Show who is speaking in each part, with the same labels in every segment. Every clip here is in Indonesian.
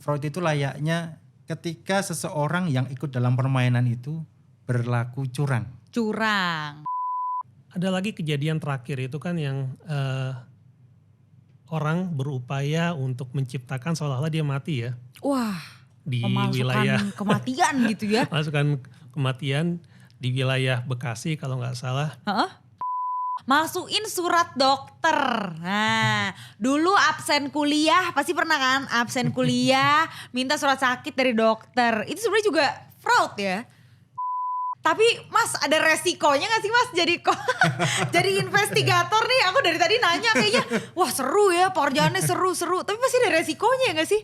Speaker 1: fraud itu layaknya ketika seseorang yang ikut dalam permainan itu berlaku curang.
Speaker 2: Curang.
Speaker 3: Ada lagi kejadian terakhir itu kan yang orang berupaya untuk menciptakan seolah-olah dia mati ya.
Speaker 2: Wah,
Speaker 3: Di
Speaker 2: memasukkan
Speaker 3: wilayah
Speaker 2: kematian gitu ya.
Speaker 3: masukkan kematian di wilayah Bekasi kalau nggak salah.
Speaker 2: Masukin surat dokter. Nah, dulu absen kuliah, pasti pernah kan absen kuliah, minta surat sakit dari dokter. Itu sebenarnya juga fraud ya. Tapi Mas ada resikonya gak sih Mas jadi investigator nih? Aku dari tadi nanya kayaknya, wah seru ya, pekerjaannya seru-seru. Tapi pasti ada resikonya gak sih?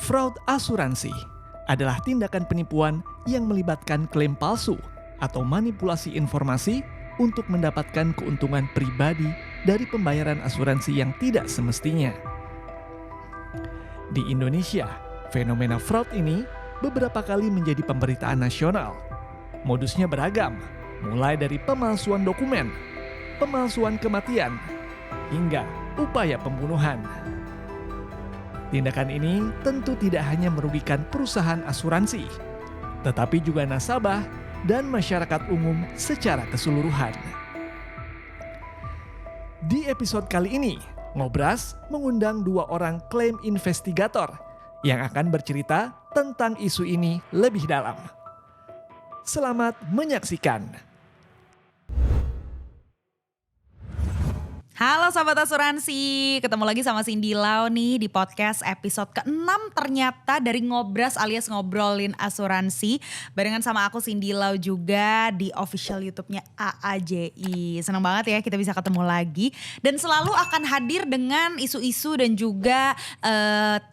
Speaker 4: Fraud asuransi adalah tindakan penipuan yang melibatkan klaim palsu atau manipulasi informasi untuk mendapatkan keuntungan pribadi dari pembayaran asuransi yang tidak semestinya. Di Indonesia, fenomena fraud ini beberapa kali menjadi pemberitaan nasional. Modusnya beragam, mulai dari pemalsuan dokumen, pemalsuan kematian, hingga upaya pembunuhan. Tindakan ini tentu tidak hanya merugikan perusahaan asuransi, tetapi juga nasabah dan masyarakat umum secara keseluruhan. Di episode kali ini, Ngobras mengundang 2 orang klaim investigator yang akan bercerita tentang isu ini lebih dalam. Selamat menyaksikan.
Speaker 2: Halo Sobat Asuransi, ketemu lagi sama Cindy Lau nih di podcast episode ke-6 ternyata dari Ngobras alias Ngobrolin Asuransi. Barengan sama aku Cindy Lau juga di official YouTube-nya AAJI. Senang banget ya kita bisa ketemu lagi. Dan selalu akan hadir dengan isu-isu dan juga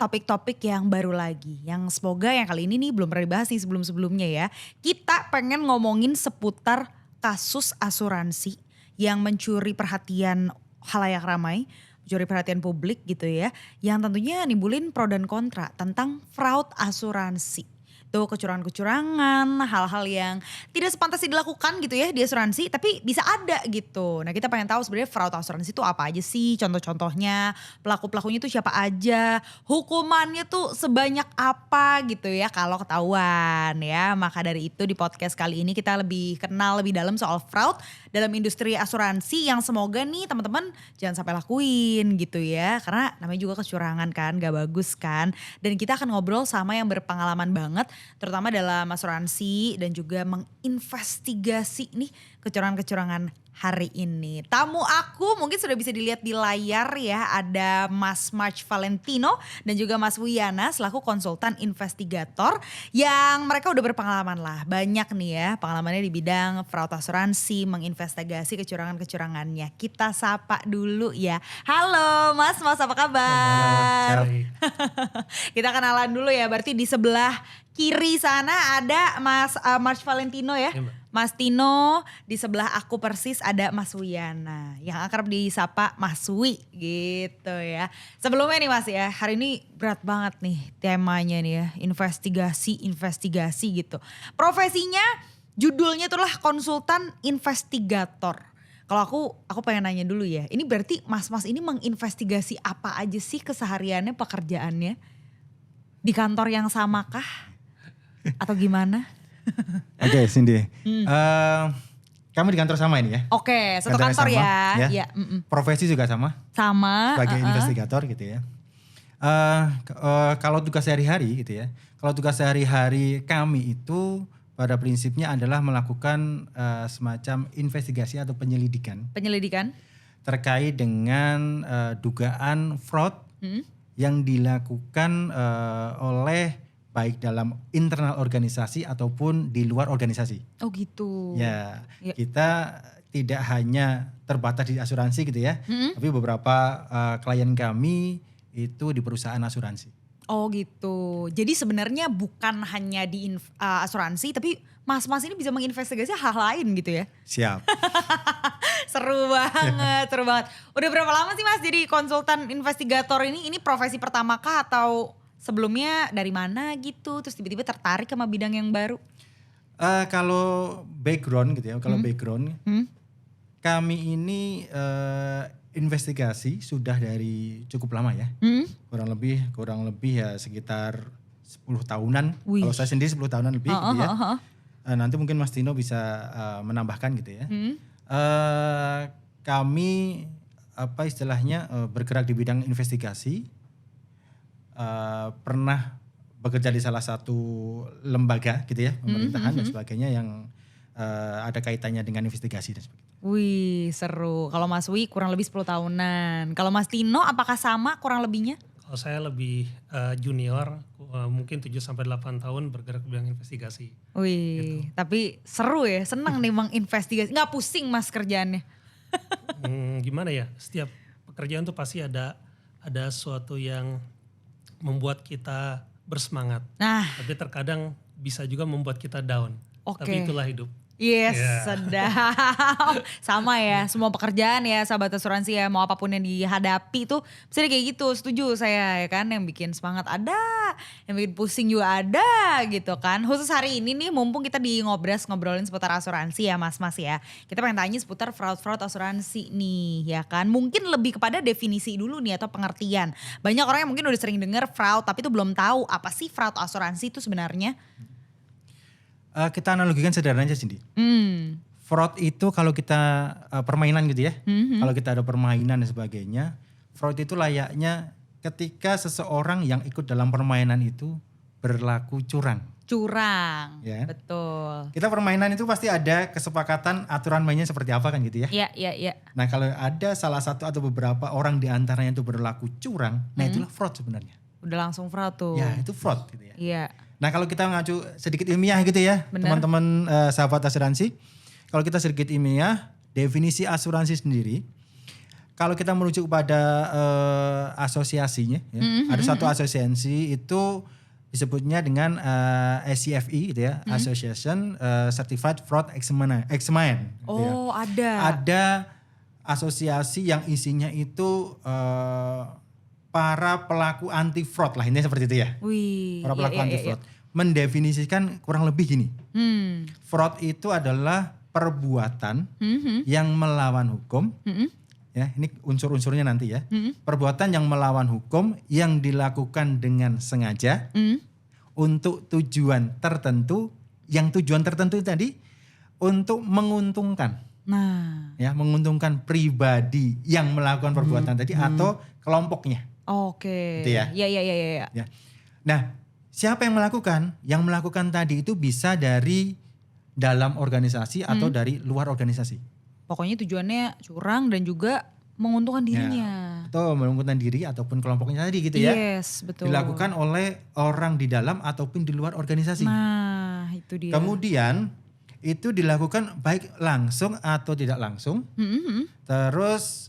Speaker 2: topik-topik yang baru lagi. Yang semoga yang kali ini nih belum pernah dibahas nih sebelum-sebelumnya ya. Kita pengen ngomongin seputar kasus asuransi yang mencuri perhatian halayak ramai, mencuri perhatian publik gitu ya, yang tentunya nimbulin pro dan kontra tentang fraud asuransi. Tuh kecurangan-kecurangan, hal-hal yang tidak sepantasnya dilakukan gitu ya di asuransi, tapi bisa ada gitu. Nah kita pengen tahu sebenarnya fraud asuransi itu apa aja sih, contoh-contohnya, pelaku-pelakunya itu siapa aja, hukumannya tuh sebanyak apa gitu ya kalau ketahuan ya. Maka dari itu di podcast kali ini kita lebih kenal lebih dalam soal fraud dalam industri asuransi yang semoga nih teman-teman jangan sampai lakuin gitu ya. Karena namanya juga kecurangan kan, gak bagus kan. Dan kita akan ngobrol sama yang berpengalaman banget terutama dalam asuransi dan juga menginvestigasi nih kecurangan-kecurangan hari ini. Tamu aku mungkin sudah bisa dilihat di layar ya, ada Mas March Valentino dan juga Mas Wiyana selaku konsultan investigator yang mereka udah berpengalaman lah. Banyak nih ya pengalamannya di bidang fraud asuransi, menginvestigasi kecurangan-kecurangannya. Kita sapa dulu ya. Halo Mas apa kabar? Kita kenalan dulu ya, berarti di sebelah kiri sana ada Mas March Valentino ya. Mas Tino, di sebelah aku persis ada Mas Wiyana yang akrab disapa Mas Wi gitu ya. Sebelumnya nih Mas ya, hari ini berat banget nih temanya nih ya, investigasi gitu. Profesinya judulnya itulah konsultan investigator. Kalau aku pengen nanya dulu ya, ini berarti mas-mas ini menginvestigasi apa aja sih kesehariannya, pekerjaannya? Di kantor yang sama kah? Atau gimana?
Speaker 1: Oke, Cindy. Kamu di kantor sama ini ya?
Speaker 2: Oke, satu
Speaker 1: Kantornya
Speaker 2: kantor
Speaker 1: sama,
Speaker 2: ya.
Speaker 1: ya. Profesi juga sama?
Speaker 2: Sama.
Speaker 1: Sebagai investigator gitu ya. Kalau tugas sehari-hari gitu ya. Kalau tugas sehari-hari kami itu pada prinsipnya adalah melakukan semacam investigasi atau penyelidikan.
Speaker 2: Penyelidikan?
Speaker 1: Terkait dengan dugaan fraud yang dilakukan oleh baik dalam internal organisasi ataupun di luar organisasi.
Speaker 2: Oh gitu.
Speaker 1: Ya, kita tidak hanya terbatas di asuransi gitu ya, tapi beberapa klien kami itu di perusahaan asuransi.
Speaker 2: Oh gitu. Jadi sebenarnya bukan hanya di asuransi, tapi mas-mas ini bisa menginvestigasi hal lain gitu ya?
Speaker 1: Siap.
Speaker 2: Seru banget, seru banget. Udah berapa lama sih Mas jadi konsultan investigator ini? Ini profesi pertama kah atau sebelumnya dari mana gitu? Terus tiba-tiba tertarik sama bidang yang baru?
Speaker 1: Kalau background gitu ya, background kami ini investigasi sudah dari cukup lama ya. Kurang lebih ya sekitar 10 tahunan.
Speaker 2: Wih.
Speaker 1: Kalau saya sendiri 10 tahunan lebih gitu ya. Nanti mungkin Mas Tino bisa menambahkan gitu ya. Kami apa istilahnya bergerak di bidang investigasi. Pernah bekerja di salah satu lembaga gitu ya, pemerintahan dan sebagainya yang ada kaitannya dengan investigasi dan sebagainya.
Speaker 2: Wih, seru. Kalau Mas Wi kurang lebih 10 tahunan. Kalau Mas Tino apakah sama kurang lebihnya?
Speaker 3: Kalau saya lebih junior, mungkin 7-8 tahun bergerak di bidang investigasi.
Speaker 2: Wih, tapi seru ya, senang nih menginvestigasi. Nggak pusing Mas kerjaannya?
Speaker 3: Gimana ya, setiap pekerjaan tuh pasti ada sesuatu yang membuat kita bersemangat.
Speaker 2: Nah,
Speaker 3: Tapi terkadang bisa juga membuat kita down.
Speaker 2: Oke.
Speaker 3: Tapi itulah hidup.
Speaker 2: yes,
Speaker 3: Ya.
Speaker 2: sedap. Sama ya, semua pekerjaan ya sahabat asuransi ya, mau apapun yang dihadapi tuh bisa kayak gitu, setuju saya ya kan. Yang bikin semangat ada, yang bikin pusing juga ada gitu kan. Khusus hari ini nih mumpung kita di ngobrolin seputar asuransi ya mas-mas ya. Kita pengen tanya seputar fraud-fraud asuransi nih ya kan. Mungkin lebih kepada definisi dulu nih atau pengertian. Banyak orang yang mungkin udah sering dengar fraud tapi tuh belum tahu apa sih fraud asuransi itu sebenarnya.
Speaker 1: Kita analogikan sederhana aja Cindy. Fraud itu kalau kita permainan gitu ya. Kalau kita ada permainan dan sebagainya. Fraud itu layaknya ketika seseorang yang ikut dalam permainan itu berlaku curang.
Speaker 2: Curang,
Speaker 1: Ya.
Speaker 2: betul.
Speaker 1: Kita permainan itu pasti ada kesepakatan aturan mainnya seperti apa kan gitu ya.
Speaker 2: Iya.
Speaker 1: Nah kalau ada salah satu atau beberapa orang di antaranya itu berlaku curang. Nah itulah fraud sebenarnya.
Speaker 2: Udah langsung fraud tuh.
Speaker 1: Ya itu fraud gitu ya.
Speaker 2: Iya.
Speaker 1: Nah kalau kita ngacu sedikit ilmiah gitu ya,
Speaker 2: Benar.
Speaker 1: teman-teman sahabat asuransi. Kalau kita sedikit ilmiah, definisi asuransi sendiri. Kalau kita merujuk pada asosiasinya, ya, ada satu asosiasi itu disebutnya dengan SCFE gitu ya, Association Certified Fraud Examiner. Gitu ya.
Speaker 2: Oh ada.
Speaker 1: Ada asosiasi yang isinya itu para pelaku anti fraud lah, ini seperti itu ya.
Speaker 2: Wih.
Speaker 1: Para pelaku
Speaker 2: iya,
Speaker 1: anti
Speaker 2: iya,
Speaker 1: fraud. Mendefinisikan kurang lebih gini. Fraud itu adalah perbuatan yang melawan hukum. Ya, ini unsur-unsurnya nanti ya. Perbuatan yang melawan hukum yang dilakukan dengan sengaja untuk tujuan tertentu. Yang tujuan tertentu tadi untuk menguntungkan.
Speaker 2: Nah.
Speaker 1: Ya, menguntungkan pribadi yang melakukan perbuatan tadi atau kelompoknya.
Speaker 2: Oke.
Speaker 1: Gitu ya.
Speaker 2: Iya.
Speaker 1: Ya. Nah, siapa yang melakukan? Yang melakukan tadi itu bisa dari dalam organisasi atau dari luar organisasi.
Speaker 2: Pokoknya tujuannya curang dan juga menguntungkan dirinya.
Speaker 1: Atau menguntungkan diri ataupun kelompoknya tadi gitu ya.
Speaker 2: Yes, betul.
Speaker 1: Dilakukan oleh orang di dalam ataupun di luar organisasi.
Speaker 2: Nah, itu dia.
Speaker 1: Kemudian itu dilakukan baik langsung atau tidak langsung. Terus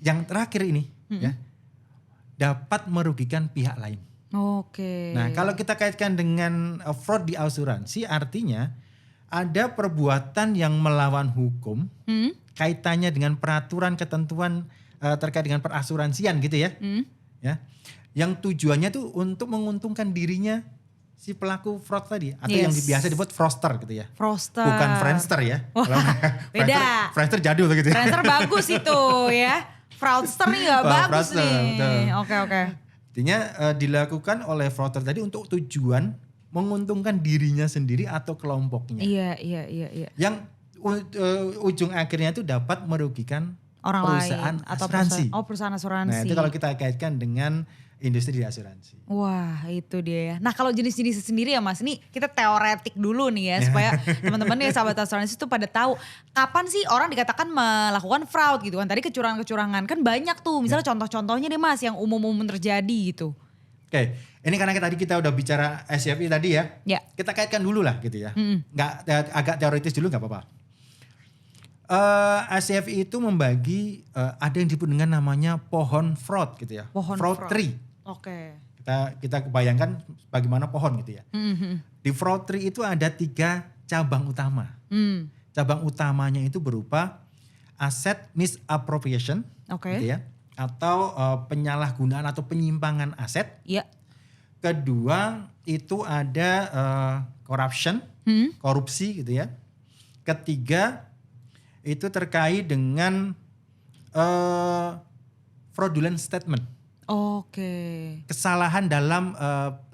Speaker 1: yang terakhir ini ya dapat merugikan pihak lain.
Speaker 2: Oke.
Speaker 1: Nah, kalau kita kaitkan dengan fraud di asuransi artinya ada perbuatan yang melawan hukum kaitannya dengan peraturan ketentuan terkait dengan perasuransian gitu ya. Ya. Yang tujuannya tuh untuk menguntungkan dirinya si pelaku fraud tadi atau yang biasa disebut fraudster gitu ya.
Speaker 2: Fraudster.
Speaker 1: Bukan Friendster ya. Kalau
Speaker 2: beda.
Speaker 1: Friendster jadul gitu ya.
Speaker 2: Friendster bagus itu ya. Fraudster nih gak bagus
Speaker 1: Fraudster,
Speaker 2: nih.
Speaker 1: betul.
Speaker 2: Oke.
Speaker 1: Artinya dilakukan oleh fraudster tadi untuk tujuan menguntungkan dirinya sendiri atau kelompoknya.
Speaker 2: Iya.
Speaker 1: Yang ujung akhirnya itu dapat merugikan
Speaker 2: Orang
Speaker 1: perusahaan
Speaker 2: lain atau
Speaker 1: asuransi.
Speaker 2: perusahaan asuransi.
Speaker 1: Nah, itu kalau kita kaitkan dengan industri di asuransi.
Speaker 2: Wah, itu dia ya. Nah, kalau jenis-jenis sendiri ya Mas, ini kita teoretik dulu nih ya supaya teman-teman nih sahabat asuransi itu pada tahu kapan sih orang dikatakan melakukan fraud gitu kan. Tadi kecurangan-kecurangan kan banyak tuh. Misalnya contoh-contohnya deh Mas yang umum-umum terjadi gitu.
Speaker 1: Oke, ini karena tadi kita udah bicara SCFI tadi ya.
Speaker 2: Ya.
Speaker 1: Kita kaitkan dulu lah gitu ya. Agak teoritis dulu nggak apa-apa. SCFI itu membagi ada yang disebut dengan namanya pohon fraud gitu ya.
Speaker 2: Pohon
Speaker 1: fraud tree.
Speaker 2: Oke.
Speaker 1: Kita bayangkan bagaimana pohon gitu ya. Di fraud tree itu ada 3 cabang utama. Cabang utamanya itu berupa asset misappropriation,
Speaker 2: Oke.
Speaker 1: gitu ya, atau penyalahgunaan atau penyimpangan aset.
Speaker 2: Iya.
Speaker 1: Kedua itu ada corruption, korupsi gitu ya. Ketiga itu terkait dengan fraudulent statement.
Speaker 2: Oke.
Speaker 1: Kesalahan dalam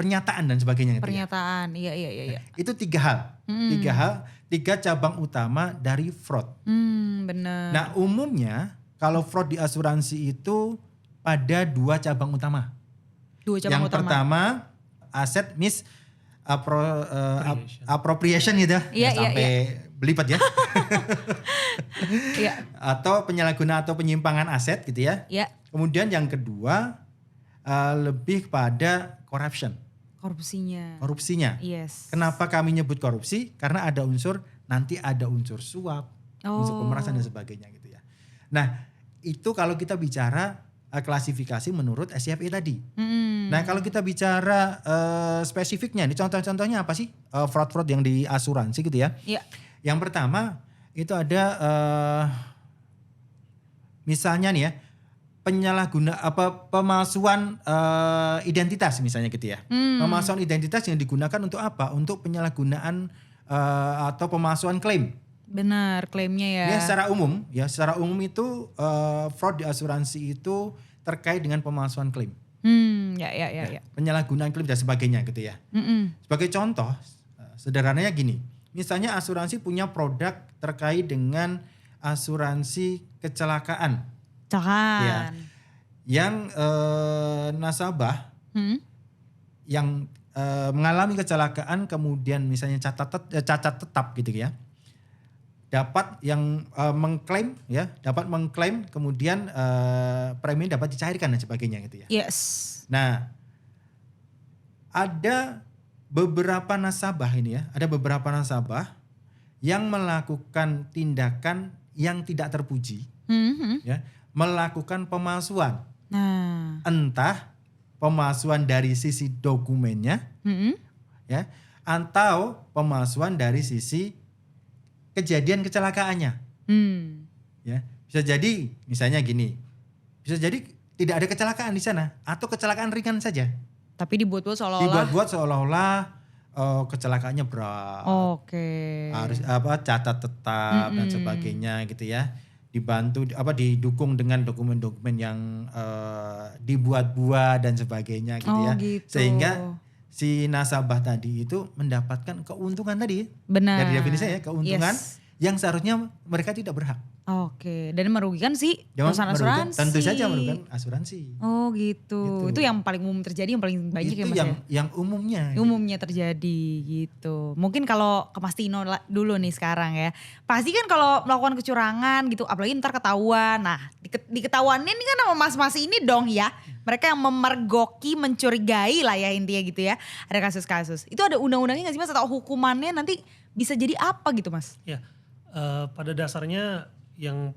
Speaker 1: pernyataan dan sebagainya. Gitu ya.
Speaker 2: Pernyataan, iya.
Speaker 1: Itu 3 hal. 3 hal, 3 cabang utama dari fraud.
Speaker 2: Benar.
Speaker 1: Nah umumnya kalau fraud di asuransi itu pada 2 cabang utama.
Speaker 2: 2 cabang
Speaker 1: Yang
Speaker 2: utama.
Speaker 1: pertama aset appropriation gitu.
Speaker 2: Iya,
Speaker 1: Sampai belibet ya.
Speaker 2: Iya.
Speaker 1: Atau penyalahgunaan atau penyimpangan aset gitu ya.
Speaker 2: Iya.
Speaker 1: Kemudian yang kedua lebih pada corruption. Korupsinya.
Speaker 2: Yes.
Speaker 1: Kenapa kami nyebut korupsi? Karena ada unsur, nanti ada unsur suap, unsur pemerasan dan sebagainya gitu ya. Nah itu kalau kita bicara klasifikasi menurut SCFA tadi. Nah kalau kita bicara spesifiknya, ini contoh-contohnya apa sih fraud-fraud yang di asuransi gitu ya.
Speaker 2: Iya.
Speaker 1: Yang pertama itu ada misalnya nih ya, pemalsuan identitas misalnya gitu ya. Pemalsuan identitas yang digunakan untuk apa? Untuk penyalahgunaan atau pemalsuan klaim.
Speaker 2: Benar, klaimnya ya.
Speaker 1: Secara umum itu fraud di asuransi itu terkait dengan pemalsuan klaim.
Speaker 2: Ya.
Speaker 1: Penyalahgunaan klaim dan sebagainya gitu ya. Sebagai contoh, sederhananya gini. Misalnya asuransi punya produk terkait dengan asuransi kecelakaan. Ya, yang nasabah yang mengalami kecelakaan kemudian misalnya cacat tetap gitu ya, dapat yang dapat mengklaim kemudian premi dapat dicairkan dan sebagainya gitu ya.
Speaker 2: Yes.
Speaker 1: Nah ada beberapa nasabah yang melakukan tindakan yang tidak terpuji, ya. Melakukan pemalsuan, entah pemalsuan dari sisi dokumennya, ya, atau pemalsuan dari sisi kejadian kecelakaannya, ya. Bisa jadi misalnya gini, bisa jadi tidak ada kecelakaan di sana atau kecelakaan ringan saja,
Speaker 2: tapi dibuat-buat seolah-olah
Speaker 1: kecelakaannya berat, harus catat tetap dan sebagainya gitu ya. Didukung dengan dokumen-dokumen yang dibuat-buat dan sebagainya gitu ya.
Speaker 2: Gitu.
Speaker 1: Sehingga si nasabah tadi itu mendapatkan keuntungan tadi.
Speaker 2: Benar.
Speaker 1: Dari definisinya ya, keuntungan yang seharusnya mereka tidak berhak.
Speaker 2: Dan merugikan si perusahaan asuransi.
Speaker 1: Tentu saja merugikan asuransi.
Speaker 2: Gitu. Itu yang paling umum terjadi, yang paling banyak
Speaker 1: itu
Speaker 2: ya Mas
Speaker 1: yang umumnya.
Speaker 2: Umumnya terjadi gitu. Mungkin kalau ke Mas Tino dulu nih sekarang ya. Pasti kan kalau melakukan kecurangan gitu, apalagi ntar ketahuan. Nah diketahuannya ini kan sama mas-mas ini dong ya. Mereka yang memergoki, mencurigai lah ya intinya gitu ya. Ada kasus-kasus. Itu ada undang-undangnya gak sih Mas? Atau hukumannya nanti bisa jadi apa gitu Mas?
Speaker 3: Ya, pada dasarnya yang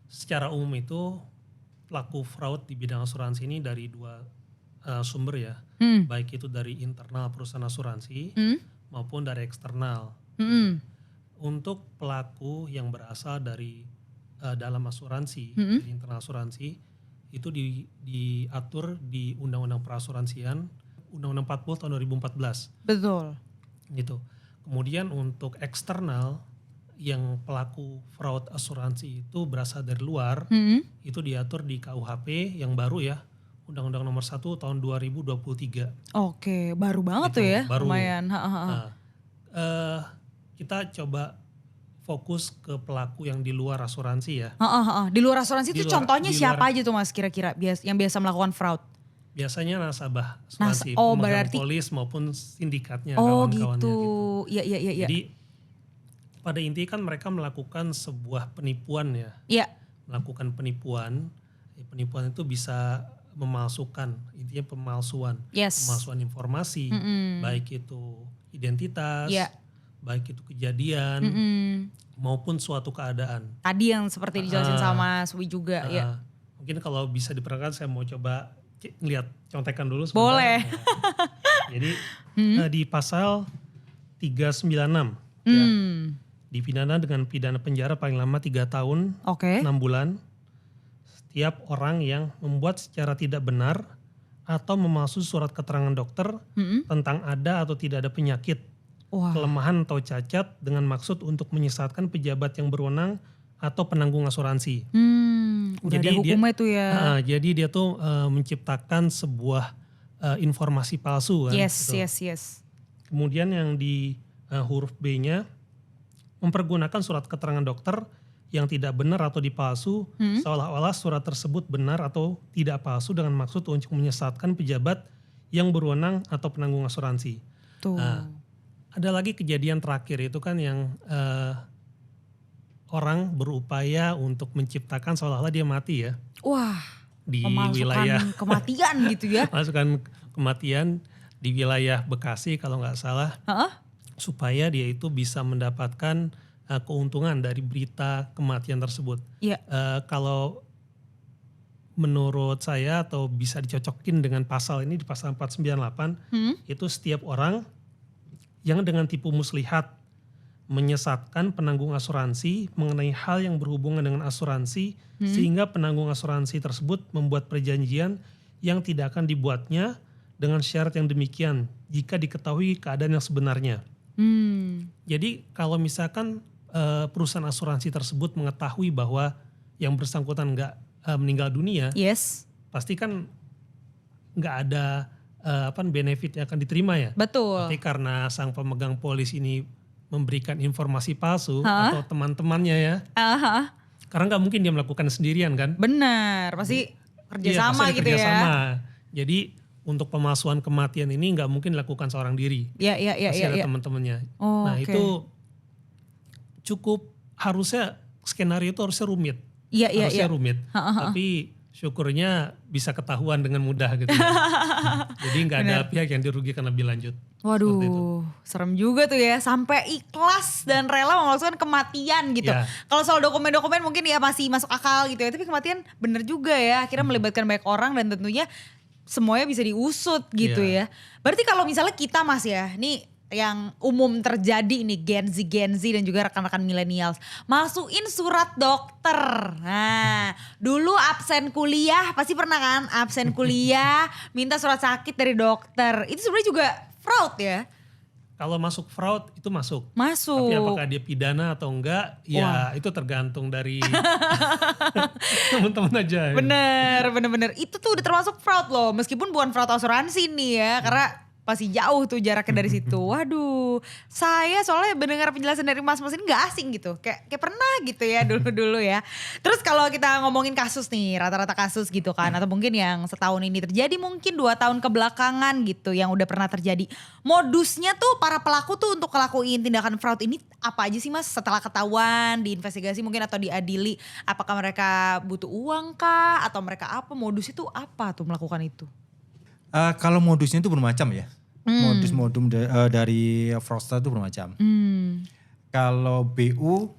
Speaker 3: secara umum itu pelaku fraud di bidang asuransi ini dari 2 sumber ya. Baik itu dari internal perusahaan asuransi maupun dari eksternal. Untuk pelaku yang berasal dari dalam asuransi, dari internal asuransi, itu diatur di Undang-Undang Perasuransian, Undang-Undang 40 tahun 2014.
Speaker 2: Betul.
Speaker 3: Gitu. Kemudian untuk eksternal yang pelaku fraud asuransi itu berasal dari luar, itu diatur di KUHP yang baru ya, Undang-Undang Nomor 1 tahun 2023.
Speaker 2: Oke, baru banget
Speaker 3: gitu,
Speaker 2: tuh ya,
Speaker 3: baru.
Speaker 2: lumayan.
Speaker 3: Nah, kita coba fokus ke pelaku yang di luar asuransi ya.
Speaker 2: Di luar asuransi itu contohnya siapa aja tuh Mas kira-kira yang biasa melakukan fraud?
Speaker 3: Biasanya nasabah asuransi,
Speaker 2: pemegang
Speaker 3: polis maupun sindikatnya,
Speaker 2: gitu.
Speaker 3: kawan-kawannya gitu.
Speaker 2: Iya.
Speaker 3: Jadi pada intinya kan mereka melakukan sebuah penipuan ya.
Speaker 2: Iya.
Speaker 3: Melakukan penipuan. Penipuan itu bisa memalsukan, intinya pemalsuan.
Speaker 2: Yes.
Speaker 3: Pemalsuan informasi, baik itu identitas, baik itu kejadian, maupun suatu keadaan.
Speaker 2: Tadi yang seperti dijelasin sama Swi juga. Ya.
Speaker 3: Mungkin kalau bisa diperkenalkan saya mau coba lihat contekan dulu sebentar.
Speaker 2: Boleh.
Speaker 3: Jadi di pasal 396 ya, dipidana dengan pidana penjara paling lama 3 tahun 6 bulan setiap orang yang membuat secara tidak benar atau memalsukan surat keterangan dokter tentang ada atau tidak ada penyakit,
Speaker 2: Wah.
Speaker 3: kelemahan atau cacat dengan maksud untuk menyesatkan pejabat yang berwenang atau penanggung asuransi.
Speaker 2: Udah ada hukumnya tuh ya.
Speaker 3: Jadi dia tuh menciptakan sebuah informasi palsu kan.
Speaker 2: Yes.
Speaker 3: Kemudian yang di huruf B-nya, mempergunakan surat keterangan dokter yang tidak benar atau dipalsu, seolah-olah surat tersebut benar atau tidak palsu dengan maksud untuk menyesatkan pejabat yang berwenang atau penanggung asuransi.
Speaker 2: Tuh.
Speaker 3: Ada lagi kejadian terakhir itu kan yang orang berupaya untuk menciptakan seolah-olah dia mati ya.
Speaker 2: Wah,
Speaker 3: Di
Speaker 2: memalsukan
Speaker 3: wilayah
Speaker 2: kematian gitu ya.
Speaker 3: Memalsukan kematian di wilayah Bekasi kalau nggak salah. Supaya dia itu bisa mendapatkan keuntungan dari berita kematian tersebut.
Speaker 2: Iya.
Speaker 3: Kalau menurut saya atau bisa dicocokin dengan pasal ini di pasal 498, itu setiap orang yang dengan tipu muslihat menyesatkan penanggung asuransi mengenai hal yang berhubungan dengan asuransi sehingga penanggung asuransi tersebut membuat perjanjian yang tidak akan dibuatnya dengan syarat yang demikian jika diketahui keadaan yang sebenarnya. Jadi kalau misalkan perusahaan asuransi tersebut mengetahui bahwa yang bersangkutan nggak meninggal dunia, pasti kan nggak ada benefit yang akan diterima ya.
Speaker 2: Betul.
Speaker 3: Tapi karena sang pemegang polis ini memberikan informasi palsu atau teman-temannya ya, karena nggak mungkin dia melakukan sendirian kan.
Speaker 2: Benar, pasti kerjasama
Speaker 3: pasti
Speaker 2: gitu
Speaker 3: kerjasama. Jadi untuk pemalsuan kematian ini nggak mungkin dilakukan seorang diri. Pasti ada teman-temannya. Nah itu cukup harusnya skenario itu harusnya rumit. Harusnya rumit. Tapi syukurnya bisa ketahuan dengan mudah gitu ya. Jadi nggak ada pihak yang dirugikan lebih lanjut.
Speaker 2: Waduh, serem juga tuh ya. Sampai ikhlas dan rela memalsukan kematian gitu. Kalau soal dokumen-dokumen mungkin ya masih masuk akal gitu ya. Tapi kematian bener juga ya. Akhirnya melibatkan banyak orang dan tentunya semuanya bisa diusut gitu ya. Berarti kalau misalnya kita Mas ya, nih yang umum terjadi nih Gen Z dan juga rekan-rekan millennials. Masukin surat dokter. Nah dulu absen kuliah, pasti pernah kan absen kuliah, minta surat sakit dari dokter. Itu sebenarnya juga fraud ya?
Speaker 3: Kalau masuk fraud itu masuk.
Speaker 2: Masuk.
Speaker 3: Tapi apakah dia pidana atau enggak, ya itu tergantung dari teman-teman aja.
Speaker 2: Bener. Itu tuh udah termasuk fraud loh. Meskipun bukan fraud asuransi nih ya, karena pasti jauh tuh jaraknya dari situ. Waduh, saya soalnya mendengar penjelasan dari mas-mas ini gak asing gitu. Kayak pernah gitu ya dulu-dulu ya. Terus kalau kita ngomongin kasus nih, rata-rata kasus gitu kan. Atau mungkin yang setahun ini terjadi, mungkin 2 tahun kebelakangan gitu yang udah pernah terjadi. Modusnya tuh para pelaku tuh untuk ngelakuin tindakan fraud ini apa aja sih mas? Setelah ketahuan, diinvestigasi mungkin atau diadili. Apakah mereka butuh uang kah? Atau mereka apa? Modusnya tuh apa tuh melakukan itu?
Speaker 1: Kalau modusnya itu bermacam ya. Modus-modus dari fraudster itu bermacam. Kalau BU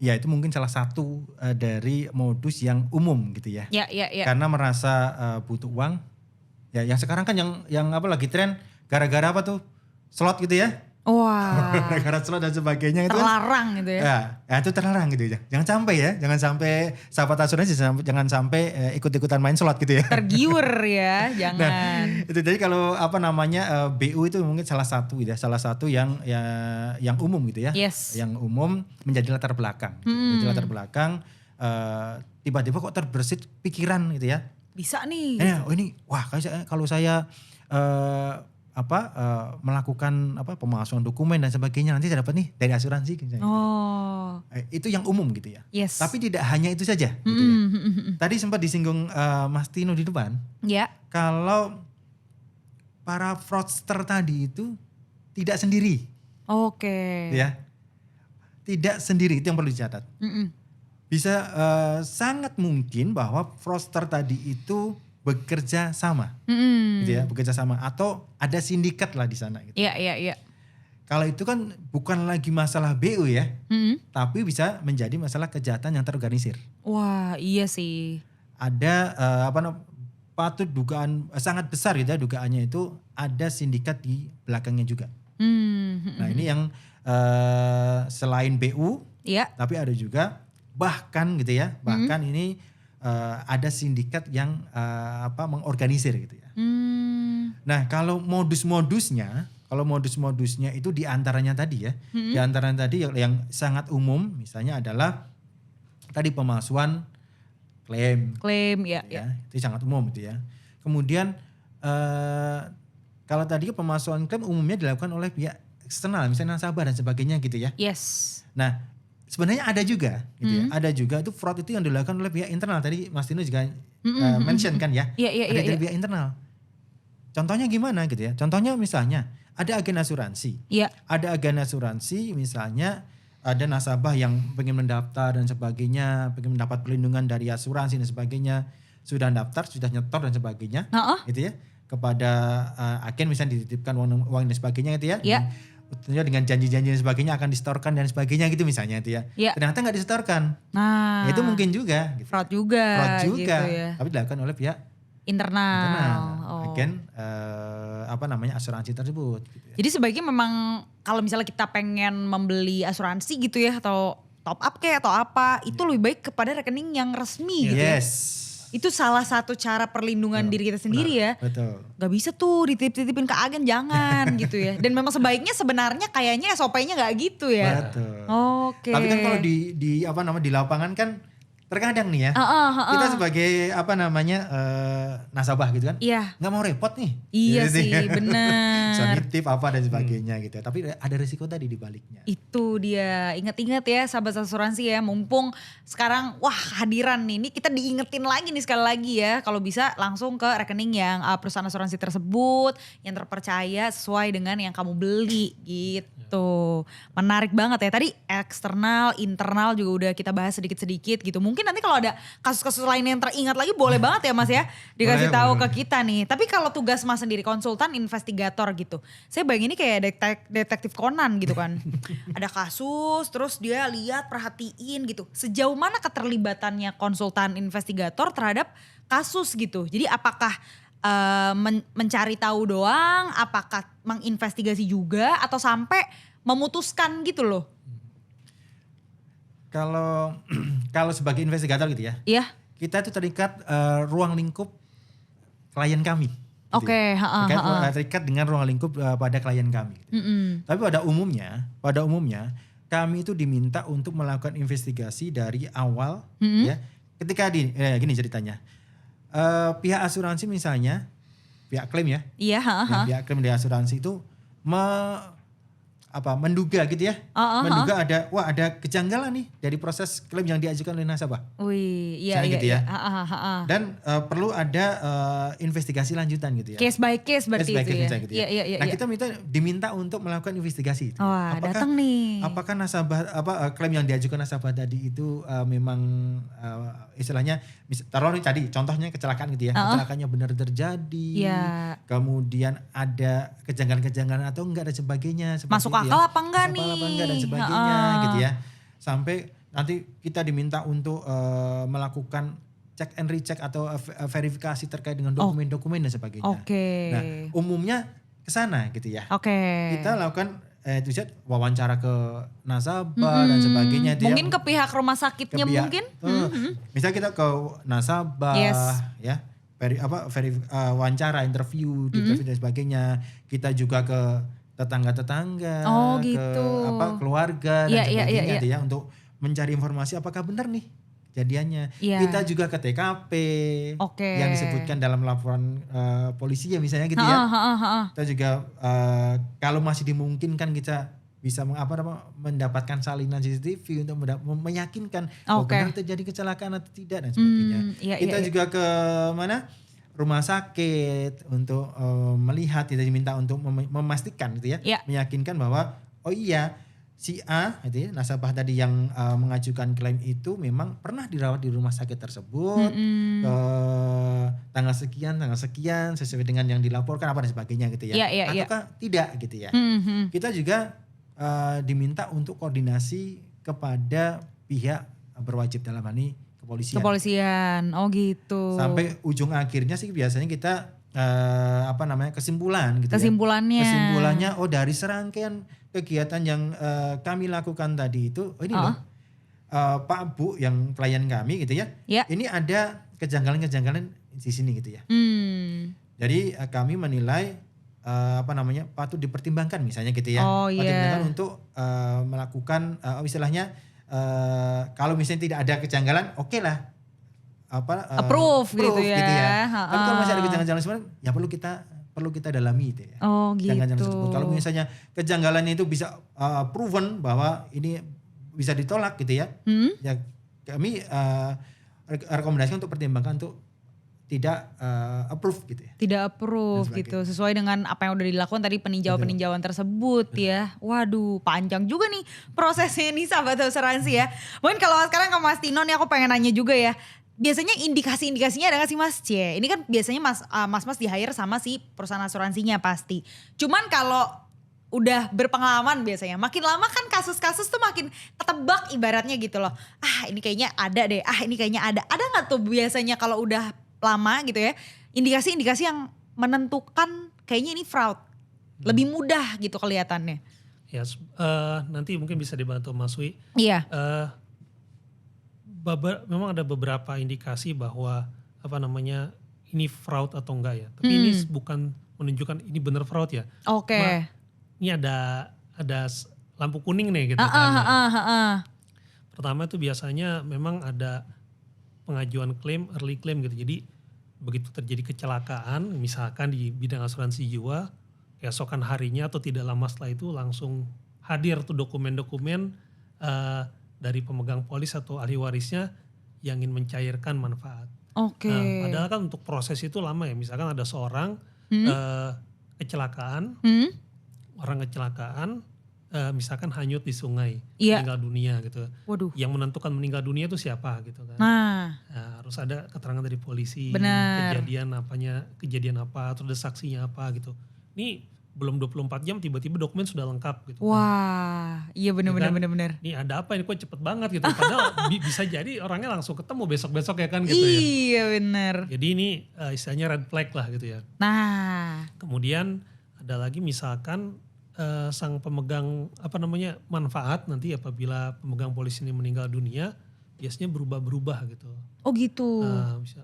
Speaker 1: ya itu mungkin salah satu dari modus yang umum gitu ya. Karena merasa butuh uang. Ya yang sekarang kan yang apa lagi tren gara-gara apa tuh? Slot gitu ya.
Speaker 2: Wah.
Speaker 1: Gara-gara slot dan sebagainya itu
Speaker 2: terlarang gitu ya.
Speaker 1: Ya itu terlarang gitu ya. Jangan sampai sahabat asuransi jangan sampai ikut-ikutan main slot gitu ya.
Speaker 2: Tergiur ya, jangan.
Speaker 1: Nah, itu jadi kalau BU itu mungkin salah satu yang umum gitu ya. Yang umum menjadi latar belakang. Menjadi latar belakang tiba-tiba kok terbersit pikiran gitu ya.
Speaker 2: Bisa nih.
Speaker 1: Kalau saya melakukan pemalsuan dokumen dan sebagainya nanti saya dapat nih dari asuransi gitu. Itu yang umum gitu ya. Tapi tidak hanya itu saja gitu ya. Tadi sempat disinggung Mas Tino di depan. Kalau para fraudster tadi itu tidak sendiri. Ya. Tidak sendiri, itu yang perlu dicatat. Bisa sangat mungkin bahwa fraudster tadi itu bekerja sama, gitu ya, bekerja sama atau ada sindikat lah di sana. Gitu.
Speaker 2: Iya.
Speaker 1: Kalau itu kan bukan lagi masalah BU ya, tapi bisa menjadi masalah kejahatan yang terorganisir.
Speaker 2: Wah, iya sih.
Speaker 1: Ada patut dugaan sangat besar gitu ya, dugaannya itu ada sindikat di belakangnya juga. Nah ini yang selain BU, tapi ada juga bahkan gitu ya, bahkan ini ada sindikat yang mengorganisir gitu ya. Nah kalau modus-modusnya itu diantaranya tadi ya. Diantaranya tadi yang sangat umum misalnya adalah tadi pemalsuan klaim.
Speaker 2: Klaim ya.
Speaker 1: Itu sangat umum itu ya. Kemudian kalau tadi pemalsuan klaim umumnya dilakukan oleh pihak eksternal misalnya nasabah dan sebagainya gitu ya.
Speaker 2: Yes.
Speaker 1: Nah sebenarnya ada juga gitu ya. Ada juga itu fraud itu yang dilakukan oleh pihak internal. Tadi Mas Tino juga mention kan ya. Ada dari pihak internal. Contohnya gimana gitu ya. Contohnya misalnya ada agen asuransi.
Speaker 2: Iya.
Speaker 1: Ada agen asuransi misalnya ada nasabah yang pengen mendaftar dan sebagainya, pengen mendapat perlindungan dari asuransi dan sebagainya, sudah daftar, sudah nyetor dan sebagainya, gitu ya, kepada agen misalnya dititipkan uang dan sebagainya gitu ya.
Speaker 2: Iya.
Speaker 1: Tentunya dengan janji-janji dan sebagainya akan disetorkan dan sebagainya gitu misalnya itu ya. Ternyata nggak disetorkan.
Speaker 2: Nah,
Speaker 1: itu mungkin juga. Gitu.
Speaker 2: Fraud juga. Gitu ya.
Speaker 1: Tapi dilakukan oleh pihak
Speaker 2: internal.
Speaker 1: Agen asuransi tersebut. Gitu ya.
Speaker 2: Jadi sebaiknya memang kalau misalnya kita pengen membeli asuransi gitu ya atau top up kayak atau apa, itu lebih baik kepada rekening yang resmi gitu ya. Itu salah satu cara perlindungan diri kita sendiri ya.
Speaker 1: Betul.
Speaker 2: Gak bisa tuh dititip-titipin ke agen, jangan gitu ya. Dan memang sebaiknya sebenarnya kayaknya SOP-nya gak gitu ya.
Speaker 1: Betul.
Speaker 2: Oke.
Speaker 1: Tapi kan kalau di lapangan kan terkadang nih ya, kita sebagai nasabah gitu kan, nggak mau repot nih.
Speaker 2: Iya
Speaker 1: gitu
Speaker 2: sih, benar.
Speaker 1: Sanitip apa dan sebagainya gitu. Tapi ada risiko tadi di baliknya.
Speaker 2: Itu dia, ingat-ingat ya sahabat asuransi ya, mumpung sekarang hadiran nih, ini kita diingetin lagi nih sekali lagi ya, kalau bisa langsung ke rekening yang perusahaan asuransi tersebut, yang terpercaya sesuai dengan yang kamu beli gitu. Menarik banget ya, tadi eksternal, internal juga udah kita bahas sedikit-sedikit gitu. Mungkin nanti kalau ada kasus-kasus lain yang teringat lagi boleh banget ya Mas ya dikasih tahu ke kita nih. Tapi kalau tugas Mas sendiri konsultan investigator gitu. Saya bayangin ini kayak detektif Conan gitu kan. Ada kasus terus dia lihat perhatiin gitu. Sejauh mana keterlibatannya konsultan investigator terhadap kasus gitu. Jadi apakah mencari tahu doang, apakah menginvestigasi juga atau sampai memutuskan gitu loh.
Speaker 1: Kalau sebagai investigator gitu ya, kita itu terikat ruang lingkup klien kami. Gitu terikat dengan ruang lingkup pada klien kami. Gitu. Tapi pada umumnya kami itu diminta untuk melakukan investigasi dari awal. Ya, ketika gini ceritanya, pihak asuransi misalnya, pihak klaim ya, pihak klaim dari asuransi itu menduga gitu ya, menduga ada kejanggalan nih dari proses klaim yang diajukan oleh nasabah. Gitu ya. Dan perlu ada investigasi lanjutan gitu ya.
Speaker 2: Case by case berarti itu ya.
Speaker 1: Gitu ya. Nah kita diminta untuk melakukan investigasi. Itu.
Speaker 2: Datang nih.
Speaker 1: Apakah nasabah klaim yang diajukan nasabah tadi itu memang istilahnya, taruh tadi contohnya kecelakaan gitu ya, kecelakaannya benar terjadi, kemudian ada kejanggalan-kejanggalan atau enggak dan sebagainya.
Speaker 2: Masuk akal apa enggak nih?
Speaker 1: Dan sebagainya gitu ya. Sampai nanti kita diminta untuk melakukan check and recheck atau verifikasi terkait dengan dokumen-dokumen dan sebagainya. Nah, umumnya ke sana gitu ya. Kita lakukan wawancara ke nasabah dan sebagainya.
Speaker 2: Mungkin ke pihak rumah sakitnya mungkin.
Speaker 1: Misalnya kita ke nasabah ya. Wawancara, interview dan sebagainya. Kita juga ke tetangga-tetangga,
Speaker 2: gitu.
Speaker 1: ke keluarga dan sebagainya gitu ya, untuk mencari informasi apakah benar nih kejadiannya. Kita juga ke TKP yang disebutkan dalam laporan polisi ya misalnya gitu ya. Kita juga kalau masih dimungkinkan kita bisa mendapatkan salinan CCTV untuk meyakinkan benar terjadi kecelakaan atau tidak dan sebagainya. Kita juga ke rumah sakit untuk melihat, kita diminta untuk memastikan gitu ya, meyakinkan bahwa si A gitu ya, nasabah tadi yang mengajukan klaim itu memang pernah dirawat di rumah sakit tersebut tanggal sekian sesuai dengan yang dilaporkan apa dan sebagainya gitu ya. Ataukah tidak gitu ya. Kita juga diminta untuk koordinasi kepada pihak berwajib dalam hal ini kepolisian. Gitu. Sampai ujung akhirnya sih biasanya kita kesimpulan gitu. Kesimpulannya dari serangkaian kegiatan yang kami lakukan tadi itu, ini loh Pak Bu yang klien kami gitu ya. Ini ada kejanggalan-kejanggalan di sini gitu ya. Jadi kami menilai patut dipertimbangkan misalnya gitu ya.
Speaker 2: Oh,
Speaker 1: Patut
Speaker 2: iya.
Speaker 1: dipertimbangkan untuk melakukan istilahnya kalau misalnya tidak ada kejanggalan, oke lah.
Speaker 2: Approve gitu ya.
Speaker 1: Tapi kalau masih ada kejanggalan sebenarnya ya perlu kita dalami gitu ya.
Speaker 2: Oh gitu.
Speaker 1: Kejanggalan tersebut. Kalau misalnya kejanggalannya itu bisa proven bahwa ini bisa ditolak gitu ya. Ya kami rekomendasi untuk pertimbangkan untuk tidak approve gitu ya.
Speaker 2: Tidak approve gitu, sesuai dengan apa yang udah dilakukan tadi peninjauan tersebut ya. Waduh, panjang juga nih prosesnya nih sahabat asuransi ya. Mungkin kalau sekarang ke Mas Tino nih aku pengen nanya juga ya. Biasanya indikasi-indikasinya ada gak sih Mas? Ini kan biasanya Mas di hire sama si perusahaan asuransinya pasti. Cuman kalau udah berpengalaman biasanya, makin lama kan kasus-kasus tuh makin ketebak ibaratnya gitu loh. Ini kayaknya ada deh, ini kayaknya ada. Ada gak tuh biasanya kalau udah lama gitu ya, indikasi-indikasi yang menentukan kayaknya ini fraud? Lebih mudah gitu kelihatannya.
Speaker 3: Ya, nanti mungkin bisa dibantu Mas Wi.
Speaker 2: Iya.
Speaker 3: Memang ada beberapa indikasi bahwa ini fraud atau enggak ya. Tapi ini bukan menunjukkan ini benar fraud ya.
Speaker 2: Oke.
Speaker 3: Ini ada lampu kuning nih gitu Pertama itu biasanya memang ada pengajuan klaim, early claim gitu. Jadi begitu terjadi kecelakaan, misalkan di bidang asuransi jiwa, keesokan harinya atau tidak lama setelah itu langsung hadir tuh dokumen-dokumen dari pemegang polis atau ahli warisnya yang ingin mencairkan manfaat.
Speaker 2: Oke.
Speaker 3: Padahal kan untuk proses itu lama ya. Misalkan ada seorang kecelakaan, orang kecelakaan, misalkan hanyut di sungai, meninggal dunia gitu.
Speaker 2: Waduh.
Speaker 3: Yang menentukan meninggal dunia itu siapa gitu kan.
Speaker 2: Nah,
Speaker 3: harus ada keterangan dari polisi,
Speaker 2: benar.
Speaker 3: kejadian apa, terus saksinya apa gitu. Ini belum 24 jam tiba-tiba dokumen sudah lengkap gitu.
Speaker 2: Wah, iya benar.
Speaker 3: Ini ada apa ini kok cepet banget gitu. Padahal bisa jadi orangnya langsung ketemu besok-besok ya kan gitu ya.
Speaker 2: Iya benar.
Speaker 3: Jadi ini istilahnya red flag lah gitu ya.
Speaker 2: Nah.
Speaker 3: Kemudian ada lagi misalkan sang pemegang manfaat nanti apabila pemegang polis ini meninggal dunia biasanya berubah-berubah gitu.
Speaker 2: Oh gitu.
Speaker 3: Bisa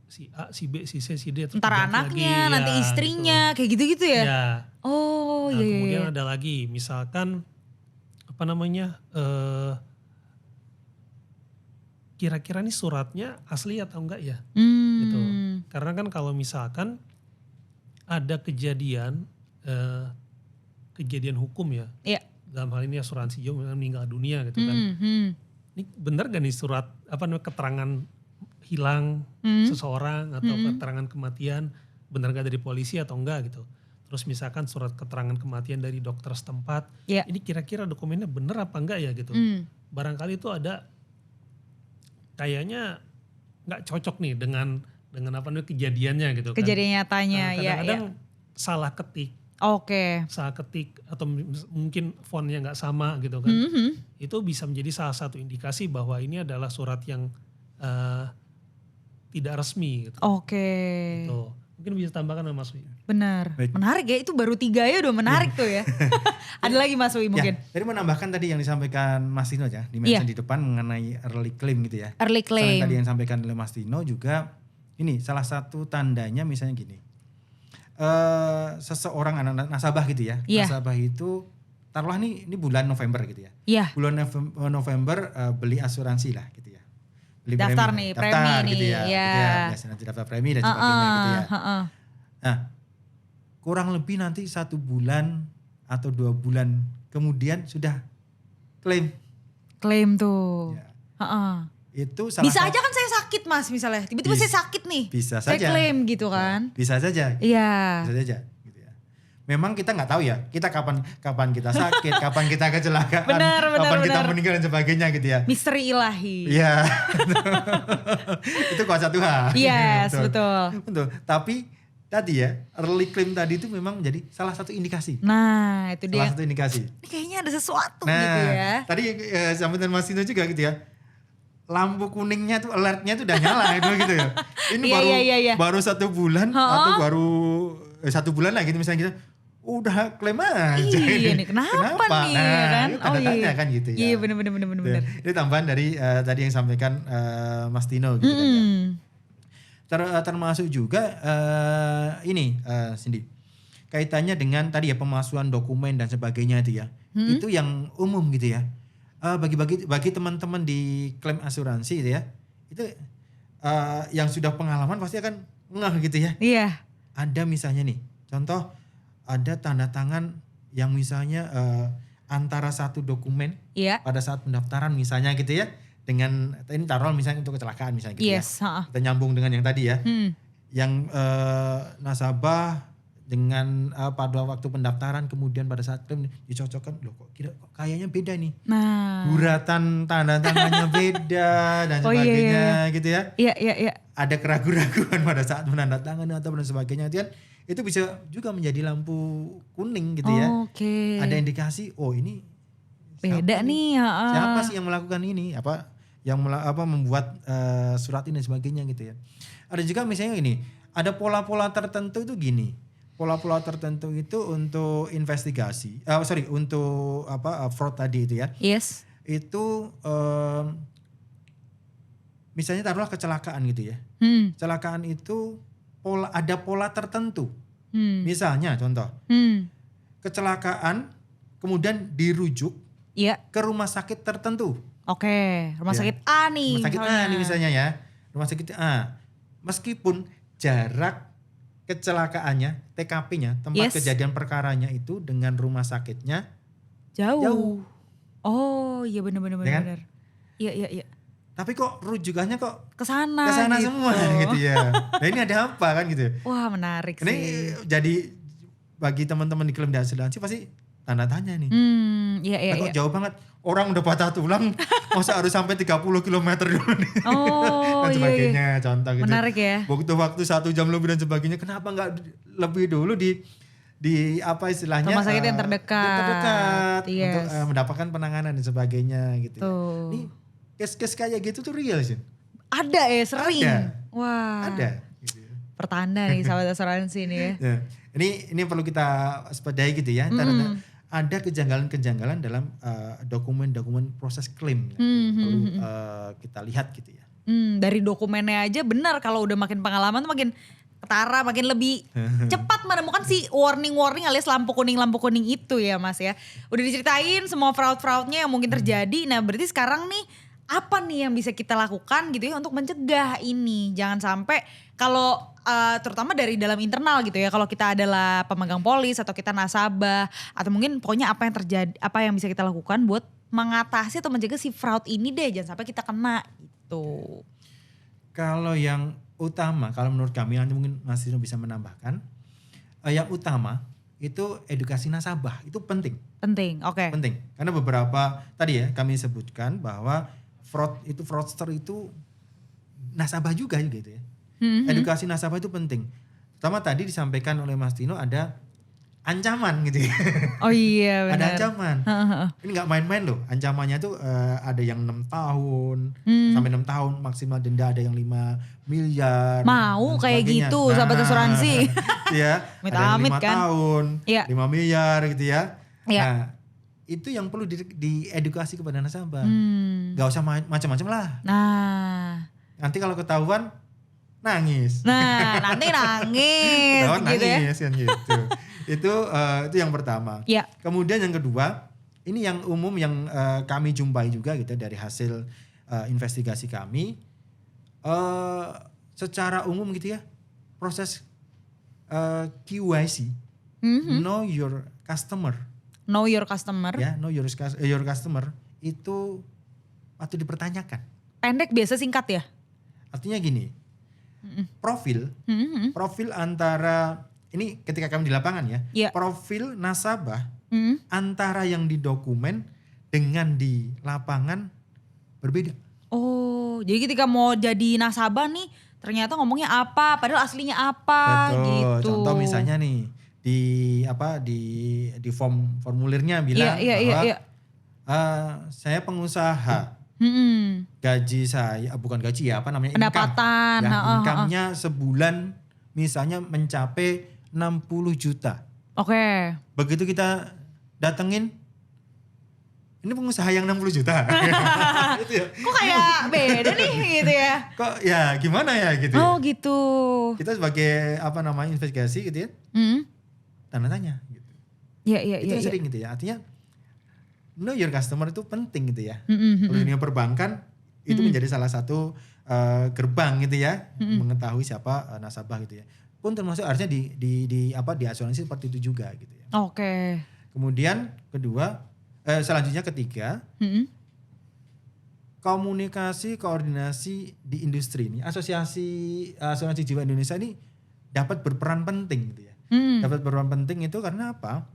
Speaker 3: si A, si B, si C, si D.
Speaker 2: Ntar anaknya, nanti istrinya,
Speaker 3: gitu.
Speaker 2: kayak gitu-gitu ya?
Speaker 3: Ya.
Speaker 2: Oh iya.
Speaker 3: Kemudian ada lagi misalkan kira-kira nih suratnya asli atau enggak ya? Gitu. Karena kan kalau misalkan ada kejadian hukum ya.
Speaker 2: Iya.
Speaker 3: Dalam hal ini asuransi jiwa meninggal dunia gitu kan. Ini benar gak nih surat keterangan hilang seseorang atau keterangan kematian benar gak dari polisi atau enggak gitu. Terus misalkan surat keterangan kematian dari dokter setempat, ini kira-kira dokumennya benar apa enggak ya gitu. Barangkali itu ada kayaknya nggak cocok nih dengan kejadiannya gitu kan.
Speaker 2: Kejadian nyatanya.
Speaker 3: Kadang-kadang salah ketik.
Speaker 2: Oke.
Speaker 3: Salah ketik atau mungkin fontnya nggak sama gitu kan. Itu bisa menjadi salah satu indikasi bahwa ini adalah surat yang tidak resmi gitu.
Speaker 2: Oke.
Speaker 3: Gitu. Mungkin bisa tambahkan Mas Wi.
Speaker 2: Benar. Menarik ya, itu baru 3 ya udah menarik tuh ya. Ada lagi Mas Wi mungkin.
Speaker 1: Jadi menambahkan tadi yang disampaikan Mas Tino ya, di mention di depan mengenai early claim gitu ya.
Speaker 2: Early claim.
Speaker 1: Selain tadi yang disampaikan oleh Mas Tino juga ini salah satu tandanya misalnya gini. Seseorang anak nasabah gitu ya. Nasabah itu taruhlah ini bulan November gitu ya. Bulan November beli asuransi lah gitu ya. Beli
Speaker 2: daftar
Speaker 1: premi,
Speaker 2: nih, premi nih.
Speaker 1: Gitu ya. Gitu ya. Biasanya nanti daftar premi dan sebagainya gitu ya. Nah, kurang lebih nanti 1 bulan atau 2 bulan kemudian sudah klaim.
Speaker 2: Klaim tuh.
Speaker 1: Ya.
Speaker 2: Itu bisa aja kan saya sakit Mas misalnya. Tiba-tiba saya sakit nih.
Speaker 1: Bisa saja.
Speaker 2: Saya klaim gitu kan.
Speaker 1: Bisa saja.
Speaker 2: Iya.
Speaker 1: Bisa saja. Gitu ya. Memang kita nggak tahu ya. Kita kapan kita sakit, kapan kita kecelakaan, kapan kita meninggal dan sebagainya gitu ya.
Speaker 2: Misteri ilahi.
Speaker 1: Iya. Itu kuasa Tuhan.
Speaker 2: Yes, betul.
Speaker 1: Tapi tadi ya, early claim tadi itu memang menjadi salah satu indikasi.
Speaker 2: Nah, itu dia.
Speaker 1: Salah satu indikasi.
Speaker 2: Ini kayaknya ada sesuatu gitu ya.
Speaker 1: Tadi sampai Mas Tino juga gitu ya. Lampu kuningnya tuh alertnya tuh udah nyala gitu ya. Ini baru 1 bulan atau baru 1 bulan lah gitu misalnya gitu. Udah klaim aja.
Speaker 2: Iya nih, kenapa nih ya kan?
Speaker 1: Tanda-tanda kan gitu ya.
Speaker 2: Iya bener.
Speaker 1: Ini tambahan dari tadi yang sampaikan Mas Tino gitu kan ya. termasuk juga ini Cindy, kaitannya dengan tadi ya pemalsuan dokumen dan sebagainya itu ya. Itu yang umum gitu ya. Bagi teman-teman di klaim asuransi itu ya, itu yang sudah pengalaman pasti akan ngeh gitu ya.
Speaker 2: Iya.
Speaker 1: Ada misalnya nih, contoh ada tanda tangan yang misalnya antara satu dokumen pada saat pendaftaran misalnya gitu ya, dengan ini taruh misalnya untuk kecelakaan misalnya gitu ya. Kita nyambung dengan yang tadi ya. Yang nasabah dengan pada waktu pendaftaran kemudian pada saat klaim dicocokkan, loh kok kayaknya beda nih. Guratan tanda tangannya beda dan sebagainya gitu ya.
Speaker 2: Iya.
Speaker 1: Ada keraguan-keraguan pada saat menandatangani atau dan sebagainya itu bisa juga menjadi lampu kuning gitu ya. Ada indikasi ini
Speaker 2: beda nih.
Speaker 1: Siapa sih yang melakukan ini? Yang membuat surat ini dan sebagainya gitu ya. Ada juga misalnya gini, ada pola-pola tertentu itu gini. Pola-pola tertentu itu untuk investigasi, untuk fraud tadi itu ya.
Speaker 2: Yes.
Speaker 1: Itu misalnya taruhlah kecelakaan gitu ya. Kecelakaan itu ada pola tertentu. Misalnya contoh, kecelakaan kemudian dirujuk ke rumah sakit tertentu.
Speaker 2: Rumah sakit A nih.
Speaker 1: Rumah sakit A nih misalnya ya. Rumah sakit A. Meskipun jarak kecelakaannya, TKP-nya, tempat kejadian perkaranya itu dengan rumah sakitnya jauh. Oh iya benar.
Speaker 2: Ya kan? Iya.
Speaker 1: Tapi kok rujukannya kok
Speaker 2: kesana gitu.
Speaker 1: Semua gitu ya. Nah ini ada apa kan gitu.
Speaker 2: Wah menarik sih.
Speaker 1: Ini jadi bagi teman-teman di klaim asuransi pasti tanda tanya nih.
Speaker 2: Iya.
Speaker 1: Kok jauh banget. Orang udah patah tulang, masa harus sampai 30 km dulu nih. Dan sebagainya, contoh gitu.
Speaker 2: Menarik ya.
Speaker 1: Waktu 1 jam lebih dan sebagainya, kenapa nggak lebih dulu di apa istilahnya?
Speaker 2: Rumah sakit yang terdekat.
Speaker 1: Untuk mendapatkan penanganan dan sebagainya gitu. Nih, case-case kayak gitu tuh real sih.
Speaker 2: Ada sering.
Speaker 1: Ada.
Speaker 2: Wah.
Speaker 1: Ada. Gitu.
Speaker 2: Pertanda nih sahabat asuransi nih ya.
Speaker 1: Nah, ini perlu kita waspadai gitu ya. Ada kejanggalan-kejanggalan dalam dokumen-dokumen proses klaim perlu kita lihat gitu ya.
Speaker 2: Dari dokumennya aja benar, kalau udah makin pengalaman tuh makin ketara, makin lebih cepat menemukan si warning alias lampu kuning itu ya Mas ya. Udah diceritain semua fraud-fraudnya yang mungkin terjadi. Nah berarti sekarang nih apa nih yang bisa kita lakukan gitu ya untuk mencegah ini. Jangan sampai kalau terutama dari dalam internal gitu ya, kalau kita adalah pemegang polis atau kita nasabah atau mungkin pokoknya apa yang terjadi, apa yang bisa kita lakukan buat mengatasi atau mencegah si fraud ini deh, jangan sampai kita kena gitu.
Speaker 1: Kalau yang utama, kalau menurut kami nanti mungkin Mas Dino bisa menambahkan, yang utama itu edukasi nasabah itu penting.
Speaker 2: Oke.
Speaker 1: Penting, karena beberapa tadi ya kami sebutkan bahwa fraudster itu nasabah juga gitu ya. Edukasi nasabah itu penting. Pertama tadi disampaikan oleh Mas Dino ada ancaman gitu ya.
Speaker 2: Oh iya benar.
Speaker 1: Ada ancaman. Ini gak main-main loh. Ancamannya tuh ada yang 6 tahun sampai 6 tahun, maksimal denda ada yang 5 miliar.
Speaker 2: Mau kayak gitu sahabat asuransi.
Speaker 1: Ya, ada yang 5 tahun, 5 miliar gitu ya. Nah itu yang perlu diedukasi kepada nasabah. Gak usah macam-macam lah. Nanti kalau ketahuan nangis.
Speaker 2: Nanti nangis.
Speaker 1: Ketahuan
Speaker 2: gitu
Speaker 1: nangis
Speaker 2: ya.
Speaker 1: kan gitu. Itu yang pertama. Kemudian yang kedua, ini yang umum yang kami jumpai juga gitu dari hasil investigasi kami. Secara umum gitu ya, proses QYC, know your customer.
Speaker 2: Know your customer.
Speaker 1: Ya, know your customer itu patut dipertanyakan.
Speaker 2: Pendek biasa singkat ya?
Speaker 1: Artinya gini, profil antara, ini ketika kami di lapangan ya, profil nasabah antara yang di dokumen dengan di lapangan berbeda.
Speaker 2: Oh, jadi ketika mau jadi nasabah nih ternyata ngomongnya apa, padahal aslinya apa.
Speaker 1: Betul.
Speaker 2: Gitu.
Speaker 1: Contoh misalnya nih di formulirnya bilang bahwa saya pengusaha. Gaji saya, bukan gaji ya, apa namanya?
Speaker 2: Pendapatan.
Speaker 1: Income-nya sebulan misalnya mencapai 60 juta.
Speaker 2: Oke.
Speaker 1: Begitu kita datengin, ini pengusaha yang 60 juta. Gitu ya.
Speaker 2: Kok kayak beda nih gitu ya.
Speaker 1: Kok ya gimana ya gitu.
Speaker 2: Oh gitu.
Speaker 1: Kita sebagai investigasi gitu ya. Tanda tanya gitu.
Speaker 2: Iya.
Speaker 1: Itu sering gitu ya. Artinya know your customer itu penting gitu ya. Kalau dunia perbankan itu menjadi salah satu gerbang gitu ya, mengetahui siapa nasabah gitu ya. Pun termasuk harusnya di asuransi seperti itu juga gitu ya.
Speaker 2: Oke.
Speaker 1: Kemudian selanjutnya ketiga, komunikasi koordinasi di industri ini, Asosiasi Asuransi Jiwa Indonesia ini dapat berperan penting gitu ya. Dapat berperan penting itu karena apa?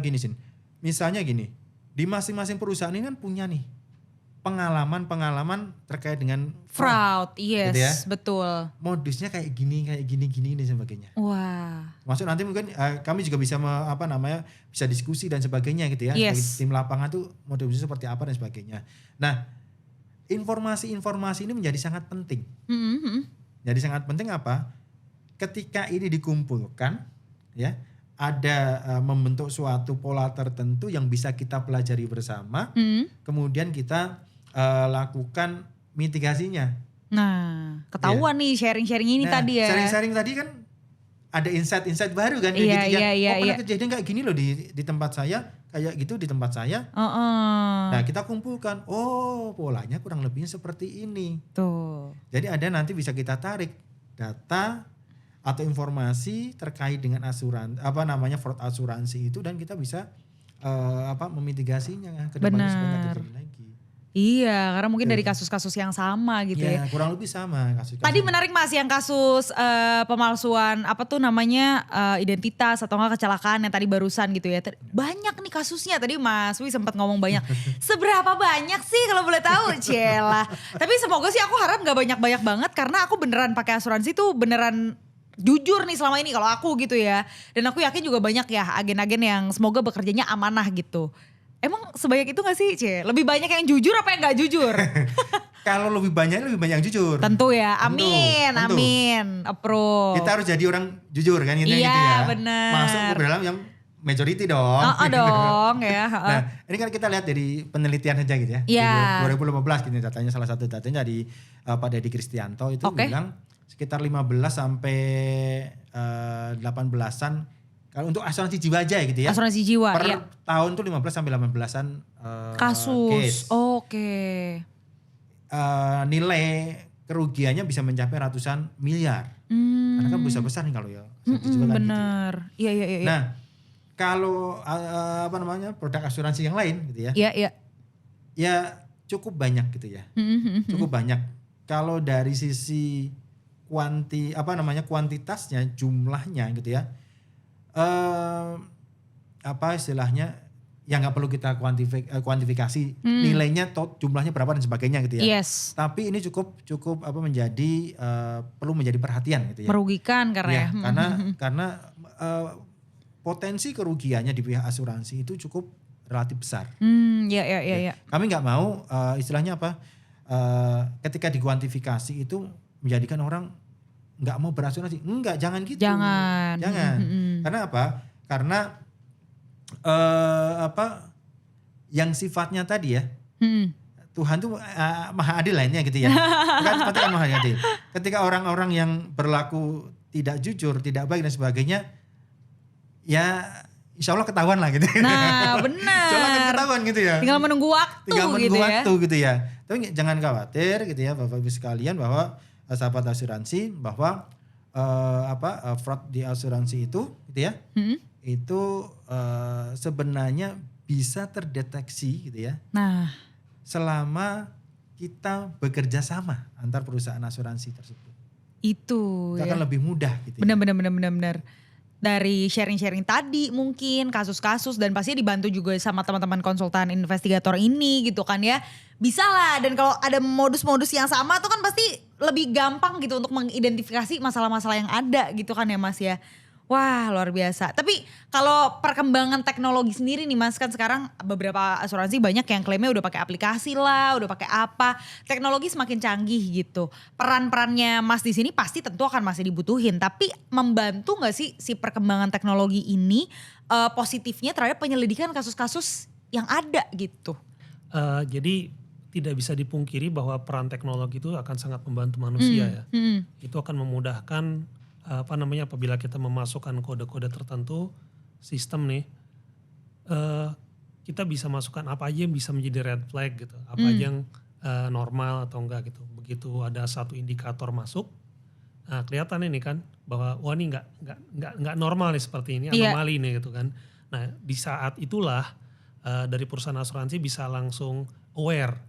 Speaker 1: Gini Sin, misalnya gini, di masing-masing perusahaan ini kan punya nih pengalaman terkait dengan
Speaker 2: fraud, yes,
Speaker 1: gitu ya.
Speaker 2: betul.
Speaker 1: Modusnya kayak gini dan sebagainya.
Speaker 2: Wah.
Speaker 1: Masuk nanti mungkin kami juga bisa bisa diskusi dan sebagainya gitu ya.
Speaker 2: Yes.
Speaker 1: Tim lapangan tuh modusnya seperti apa dan sebagainya. Nah, informasi-informasi ini menjadi sangat penting. Jadi sangat penting apa? Ketika ini dikumpulkan, ya, ada membentuk suatu pola tertentu yang bisa kita pelajari bersama. Kemudian kita lakukan mitigasinya.
Speaker 2: Nah, ketahuan nih sharing-sharing ini tadi ya.
Speaker 1: Sharing-sharing tadi kan ada insight-insight baru kan.
Speaker 2: Iya,
Speaker 1: gitu
Speaker 2: iya.
Speaker 1: pernah kejadian kayak gini loh di tempat saya, kayak gitu di tempat saya. Nah kita kumpulkan, polanya kurang lebihnya seperti ini.
Speaker 2: Tuh.
Speaker 1: Jadi ada nanti bisa kita tarik data atau informasi terkait dengan fraud asuransi itu dan kita bisa memitigasinya ke depannya supaya tidak terjadi lagi.
Speaker 2: Iya, karena mungkin dari kasus-kasus yang sama gitu ya.
Speaker 1: Kurang lebih sama kasus.
Speaker 2: Tadi menarik Mas yang kasus pemalsuan identitas atau enggak kecelakaan yang tadi barusan gitu ya. Banyak nih kasusnya, tadi Mas Wi sempat ngomong banyak. Seberapa banyak sih kalau boleh tahu? Celah. Tapi semoga sih aku harap gak banyak-banyak banget karena aku beneran pakai asuransi tuh beneran jujur nih selama ini kalau aku gitu ya. Dan aku yakin juga banyak ya agen-agen yang semoga bekerjanya amanah gitu. Emang sebanyak itu gak sih Lebih banyak yang jujur apa yang gak jujur?
Speaker 1: Kalau lebih banyak yang jujur.
Speaker 2: Tentu ya, amin,
Speaker 1: tentu.
Speaker 2: Amin, approve.
Speaker 1: Kita harus jadi orang jujur kan gitu ya.
Speaker 2: Iya benar.
Speaker 1: Masuk ke dalam yang majority dong.
Speaker 2: Dong ya.
Speaker 1: Nah ini kan kita lihat dari penelitian saja gitu ya.
Speaker 2: Iya.
Speaker 1: 2015 gini datanya, salah satu datanya dari Pak Deddy Kristianto itu bilang sekitar 15 sampai 18-an kalau untuk asuransi jiwa aja gitu ya.
Speaker 2: Asuransi jiwa
Speaker 1: per tahun tuh 15 sampai 18-an
Speaker 2: kasus.
Speaker 1: Case.
Speaker 2: Oke.
Speaker 1: Nilai kerugiannya bisa mencapai ratusan miliar. Karena kan besar-besar nih kalau ya.
Speaker 2: Bener.
Speaker 1: Gitu ya.
Speaker 2: Iya.
Speaker 1: Nah, kalau produk asuransi yang lain gitu ya.
Speaker 2: Iya.
Speaker 1: Ya cukup banyak gitu ya. Cukup banyak. Kalau dari sisi kuantitasnya, jumlahnya gitu ya. Istilahnya yang nggak perlu kita kuantifikasi nilainya jumlahnya berapa dan sebagainya gitu ya.
Speaker 2: Yes.
Speaker 1: Tapi ini cukup perlu menjadi perhatian gitu ya.
Speaker 2: Merugikan karena
Speaker 1: karena potensi kerugiannya di pihak asuransi itu cukup relatif besar.
Speaker 2: Iya.
Speaker 1: Kami nggak mau istilahnya ketika dikuantifikasi itu menjadikan orang nggak mau berasuransi. Enggak, jangan gitu.
Speaker 2: Jangan.
Speaker 1: Karena apa? Karena yang sifatnya tadi ya. Tuhan tuh maha adil lainnya gitu ya. Kan maha adil. Ketika orang-orang yang berlaku tidak jujur, tidak baik dan sebagainya, ya insya Allah ketahuan lah gitu.
Speaker 2: Nah benar.
Speaker 1: Insya Allah ketahuan gitu ya.
Speaker 2: Tinggal menunggu waktu
Speaker 1: gitu ya. Tapi jangan khawatir gitu ya Bapak Ibu sekalian bahwa sahabat asuransi bahwa fraud di asuransi itu gitu ya. Itu sebenarnya bisa terdeteksi gitu ya.
Speaker 2: Nah,
Speaker 1: selama kita bekerja sama antar perusahaan asuransi tersebut.
Speaker 2: Itu
Speaker 1: akan lebih mudah gitu.
Speaker 2: Benar. Dari sharing-sharing tadi mungkin kasus-kasus dan pasti dibantu juga sama teman-teman konsultan investigator ini gitu kan ya. Bisa lah, dan kalau ada modus-modus yang sama tuh kan pasti lebih gampang gitu untuk mengidentifikasi masalah-masalah yang ada gitu kan ya Mas ya. Wah luar biasa. Tapi kalau perkembangan teknologi sendiri nih Mas, kan sekarang beberapa asuransi banyak yang klaimnya udah pakai aplikasi lah, udah pakai apa. Teknologi semakin canggih gitu. Peran-perannya Mas di sini pasti tentu akan masih dibutuhin. Tapi membantu gak sih si perkembangan teknologi ini positifnya terhadap penyelidikan kasus-kasus yang ada gitu.
Speaker 3: Jadi tidak bisa dipungkiri bahwa peran teknologi itu akan sangat membantu manusia ya. Itu akan memudahkan apabila kita memasukkan kode-kode tertentu sistem nih, kita bisa masukkan apa aja yang bisa menjadi red flag gitu, apa aja yang normal atau enggak gitu. Begitu ada satu indikator masuk, nah kelihatan ini kan bahwa wah ini nggak normal nih seperti ini, anomali nih gitu kan. Nah di saat itulah dari perusahaan asuransi bisa langsung aware.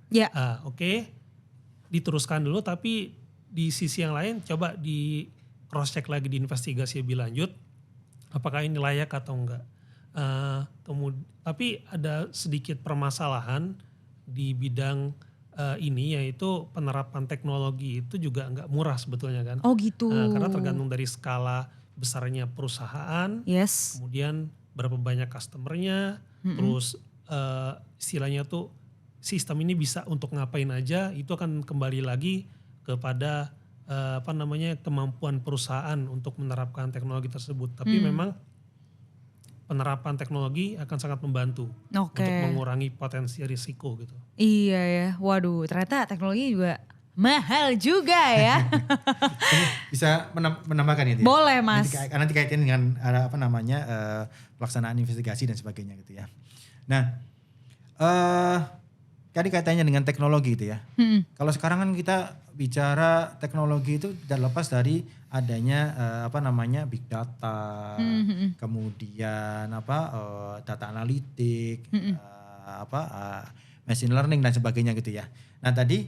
Speaker 3: Oke, diteruskan dulu, tapi di sisi yang lain coba di cross check lagi, diinvestigasi lebih lanjut apakah ini layak atau enggak. Tapi ada sedikit permasalahan di bidang ini, yaitu penerapan teknologi itu juga nggak murah sebetulnya kan.
Speaker 2: Oh gitu.
Speaker 3: Karena tergantung dari skala besarnya perusahaan, kemudian berapa banyak customernya, terus istilahnya tuh sistem ini bisa untuk ngapain aja, itu akan kembali lagi kepada kemampuan perusahaan untuk menerapkan teknologi tersebut. Tapi memang penerapan teknologi akan sangat membantu untuk mengurangi potensi risiko gitu.
Speaker 2: Iya ya, waduh ternyata teknologi juga mahal juga ya.
Speaker 1: Bisa menambahkan itu ya?
Speaker 2: Boleh Mas.
Speaker 1: Nanti kaitin dengan pelaksanaan investigasi dan sebagainya gitu ya. Nah, tadi kaitannya dengan teknologi gitu ya. Kalau sekarang kan kita bicara teknologi itu tidak lepas dari adanya big data, kemudian data analitik, machine learning dan sebagainya gitu ya. Nah tadi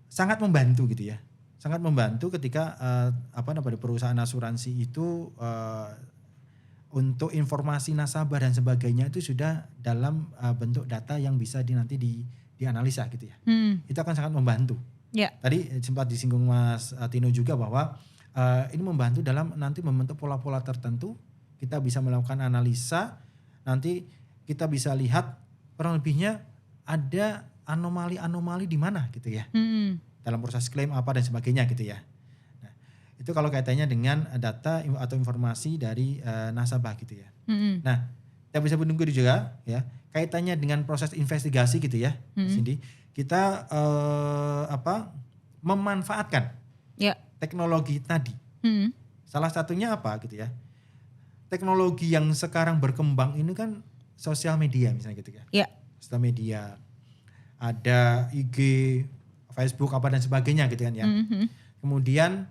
Speaker 1: sangat membantu gitu ya, sangat membantu ketika perusahaan asuransi itu untuk informasi nasabah dan sebagainya itu sudah dalam bentuk data yang bisa nanti dianalisa gitu ya. Itu akan sangat membantu. Tadi sempat disinggung Mas Tino juga bahwa ini membantu dalam nanti membentuk pola-pola tertentu. Kita bisa melakukan analisa, nanti kita bisa lihat kurang lebihnya ada anomali-anomali di mana gitu ya. Dalam proses klaim apa dan sebagainya gitu ya. Nah, itu kalau kaitannya dengan data atau informasi dari nasabah gitu ya. Nah, kita bisa menunggu juga ya, kaitannya dengan proses investigasi gitu ya, Cindy. Kita memanfaatkan teknologi tadi. Salah satunya apa gitu ya. Teknologi yang sekarang berkembang ini kan sosial media misalnya gitu ya. Sosial media. Ada IG, Facebook apa dan sebagainya gitu kan ya. Kemudian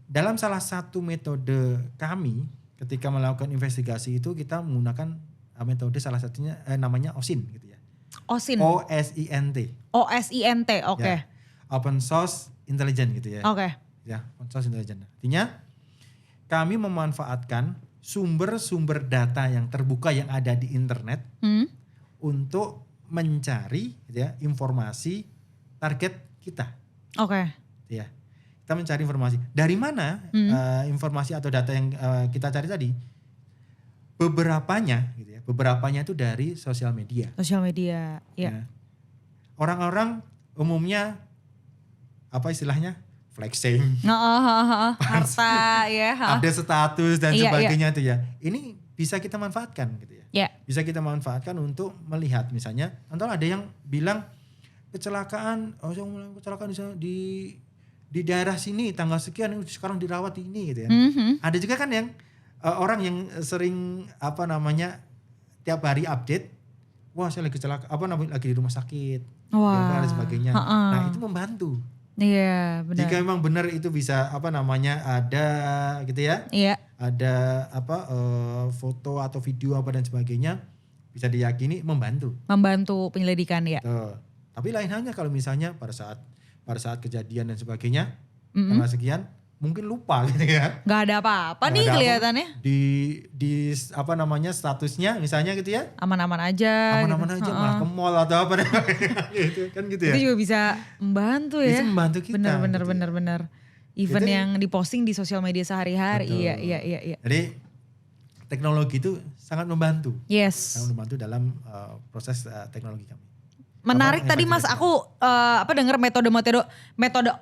Speaker 1: dalam salah satu metode kami ketika melakukan investigasi itu kita menggunakan metode salah satunya namanya OSINT gitu ya.
Speaker 2: OSINT.
Speaker 1: OSINT.
Speaker 2: OSINT, oke.
Speaker 1: Ya, Open Source Intelligence gitu ya.
Speaker 2: Oke.
Speaker 1: Ya, Open Source Intelligence. Artinya kami memanfaatkan sumber-sumber data yang terbuka yang ada di internet untuk mencari gitu ya, informasi target kita. Ya. Kita mencari informasi. Dari mana informasi atau data yang kita cari tadi? Beberapanya gitu ya. Beberapanya itu dari sosial media.
Speaker 2: Sosial media, ya.
Speaker 1: Orang-orang umumnya apa istilahnya? Flexing.
Speaker 2: Harta ya.
Speaker 1: Update status dan sebagainya itu ya. Ini bisa kita manfaatkan gitu ya. Bisa kita manfaatkan untuk melihat misalnya, atau ada yang bilang kecelakaan di daerah sini tanggal sekian sekarang dirawat ini gitu ya. Ada juga kan yang orang yang sering tiap hari update, wah saya lagi kecelakaan lagi di rumah sakit, dan sebagainya. Nah itu membantu.
Speaker 2: Iya benar.
Speaker 1: Jika memang benar itu bisa ada gitu ya. Ada foto atau video apa dan sebagainya, bisa diyakini membantu.
Speaker 2: Membantu penyelidikan ya.
Speaker 1: Tuh. Tapi lain halnya kalau misalnya pada saat kejadian dan sebagainya, tanggal sekian mungkin lupa gitu ya.
Speaker 2: Gak ada apa-apa nih kelihatannya.
Speaker 1: Di statusnya misalnya gitu ya.
Speaker 2: Aman-aman aja.
Speaker 1: Aman-aman aja malah ke mall atau apa gitu kan gitu ya.
Speaker 2: Itu juga bisa membantu ya.
Speaker 1: Bisa membantu kita.
Speaker 2: Benar. Event yang diposting di sosial media sehari-hari. Iya.
Speaker 1: Jadi teknologi itu sangat membantu. Sangat membantu dalam proses teknologi kami.
Speaker 2: Menarik tadi Mas, aku dengar metode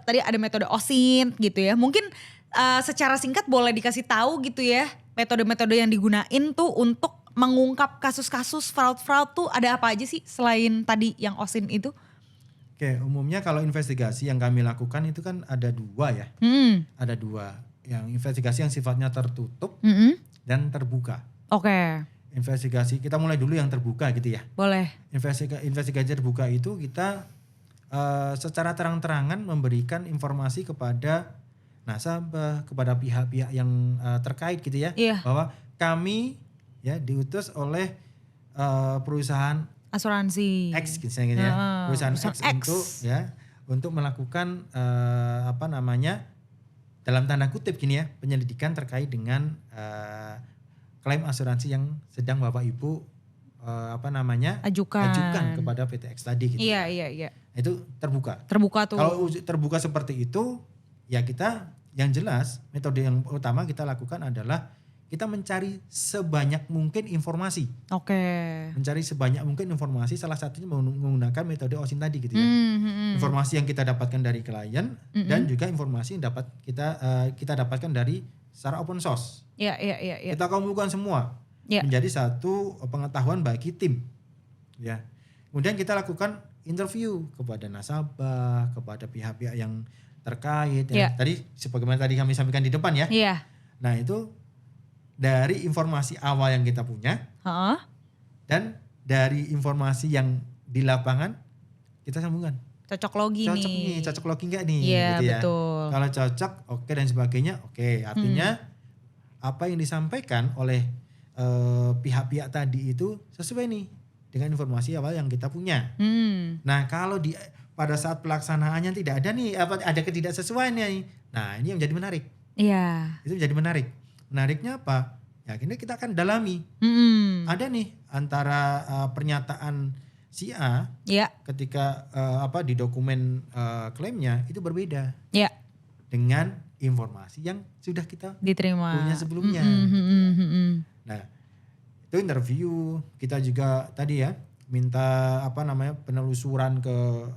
Speaker 2: tadi ada metode OSINT gitu ya. Mungkin secara singkat boleh dikasih tahu gitu ya metode-metode yang digunain tuh untuk mengungkap kasus-kasus fraud tuh ada apa aja sih selain tadi yang OSIN itu?
Speaker 1: Oke, umumnya kalau investigasi yang kami lakukan itu kan ada 2 ya. Ada 2. Yang investigasi yang sifatnya tertutup dan terbuka.
Speaker 2: Oke.
Speaker 1: Investigasi, kita mulai dulu yang terbuka gitu ya.
Speaker 2: Boleh.
Speaker 1: Investigasi terbuka itu kita secara terang-terangan memberikan informasi kepada nasabah, kepada pihak-pihak yang terkait gitu ya.
Speaker 2: Iya.
Speaker 1: Bahwa kami ya diutus oleh perusahaan
Speaker 2: Asuransi.
Speaker 1: X misalnya ya. Perusahaan X untuk melakukan dalam tanda kutip gini ya, penyelidikan terkait dengan klaim asuransi yang sedang Bapak Ibu ajukan kepada PT X tadi gitu.
Speaker 2: Iya.
Speaker 1: Itu terbuka.
Speaker 2: Terbuka tuh.
Speaker 1: Kalau terbuka seperti itu ya kita yang jelas metode yang utama kita lakukan adalah kita mencari sebanyak mungkin informasi.
Speaker 2: Oke.
Speaker 1: Mencari sebanyak mungkin informasi, salah satunya menggunakan metode OSIN tadi gitu ya. Informasi yang kita dapatkan dari klien dan juga informasi yang dapat kita dapatkan dari secara open source.
Speaker 2: Iya.
Speaker 1: Kita kumpulkan semua menjadi satu pengetahuan bagi tim. Ya. Kemudian kita lakukan interview kepada nasabah, kepada pihak-pihak yang terkait. Ya. Tadi sebagaimana tadi kami sampaikan di depan ya.
Speaker 2: Iya.
Speaker 1: Nah itu dari informasi awal yang kita punya dan dari informasi yang di lapangan kita sambungkan.
Speaker 2: Cocok logi nih.
Speaker 1: Cocok logi enggak nih?
Speaker 2: Iya
Speaker 1: gitu ya.
Speaker 2: betul.
Speaker 1: Kalau cocok oke dan sebagainya oke. Artinya apa yang disampaikan oleh pihak-pihak tadi itu sesuai nih dengan informasi awal yang kita punya. Nah kalau pada saat pelaksanaannya tidak ada nih, ada ketidaksesuaian nih. Nah ini yang menjadi menarik.
Speaker 2: Iya.
Speaker 1: Itu menjadi menarik. Menariknya apa? Ya ini kita akan dalami. Ada nih antara pernyataan si A ketika di dokumen klaimnya itu berbeda dengan informasi yang sudah kita
Speaker 2: diterima
Speaker 1: punya sebelumnya. Nah itu interview, kita juga tadi ya minta penelusuran ke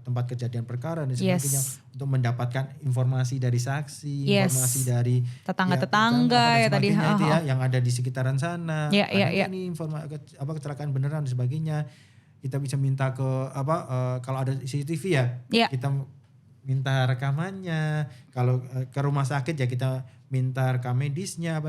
Speaker 1: tempat kejadian perkara dan sebagainya untuk mendapatkan informasi dari saksi, informasi dari
Speaker 2: tetangga-tetangga
Speaker 1: tadi itu ya yang ada di sekitaran sana. Ada nih informasi kecelakaan beneran dan sebagainya. Kita bisa minta ke kalau ada CCTV ya. Kita minta rekamannya. Kalau ke rumah sakit ya kita minta rekam medisnya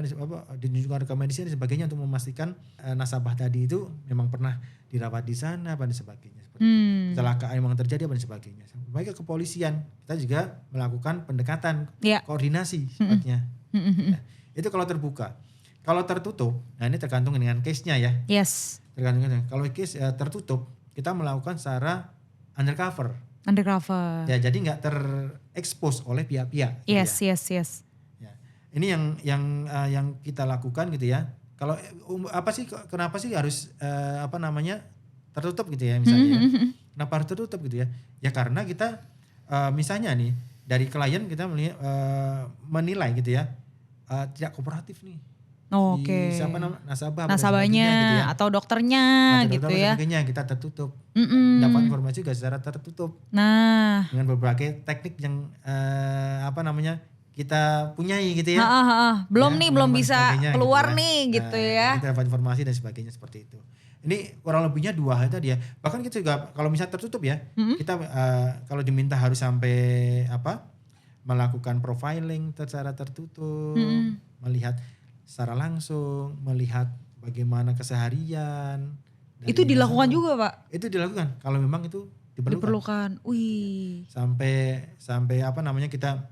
Speaker 1: ditunjukkan rekam medisnya dan sebagainya untuk memastikan nasabah tadi itu memang pernah dirawat di sana dan sebagainya. Kecelakaan memang terjadi dan sebagainya. Baik ke kepolisian kita juga melakukan pendekatan koordinasi sifatnya. Nah, itu kalau terbuka. Kalau tertutup, nah ini tergantung dengan case-nya ya.
Speaker 2: Yes.
Speaker 1: Tergantung kalau case tertutup kita melakukan secara undercover. Ya jadi nggak terekspos oleh pihak-pihak.
Speaker 2: Yes.
Speaker 1: Ya. Ini yang kita lakukan gitu ya. Kalau kenapa sih harus tertutup gitu ya misalnya. Kenapa harus tertutup gitu ya? Ya karena kita misalnya nih dari klien kita menilai gitu ya tidak kooperatif nih.
Speaker 2: Oke.
Speaker 1: Siapa
Speaker 2: nasabahnya gitu ya. Atau dokternya gitu ya.
Speaker 1: Kita tertutup. Dapat informasi juga secara tertutup.
Speaker 2: Nah,
Speaker 1: dengan berbagai teknik yang kita punyai gitu ya.
Speaker 2: Belum bisa keluar
Speaker 1: gitu
Speaker 2: nih gitu ya.
Speaker 1: Kita dapat informasi dan sebagainya seperti itu. Ini kurang lebihnya 2 hal tadi ya. Bahkan kita juga kalau misalnya tertutup ya, kita kalau diminta harus sampai melakukan profiling secara tertutup, melihat secara langsung, melihat bagaimana keseharian.
Speaker 2: Itu dilakukan juga Pak?
Speaker 1: Itu dilakukan kalau memang itu diperlukan.
Speaker 2: Wih.
Speaker 1: Sampai kita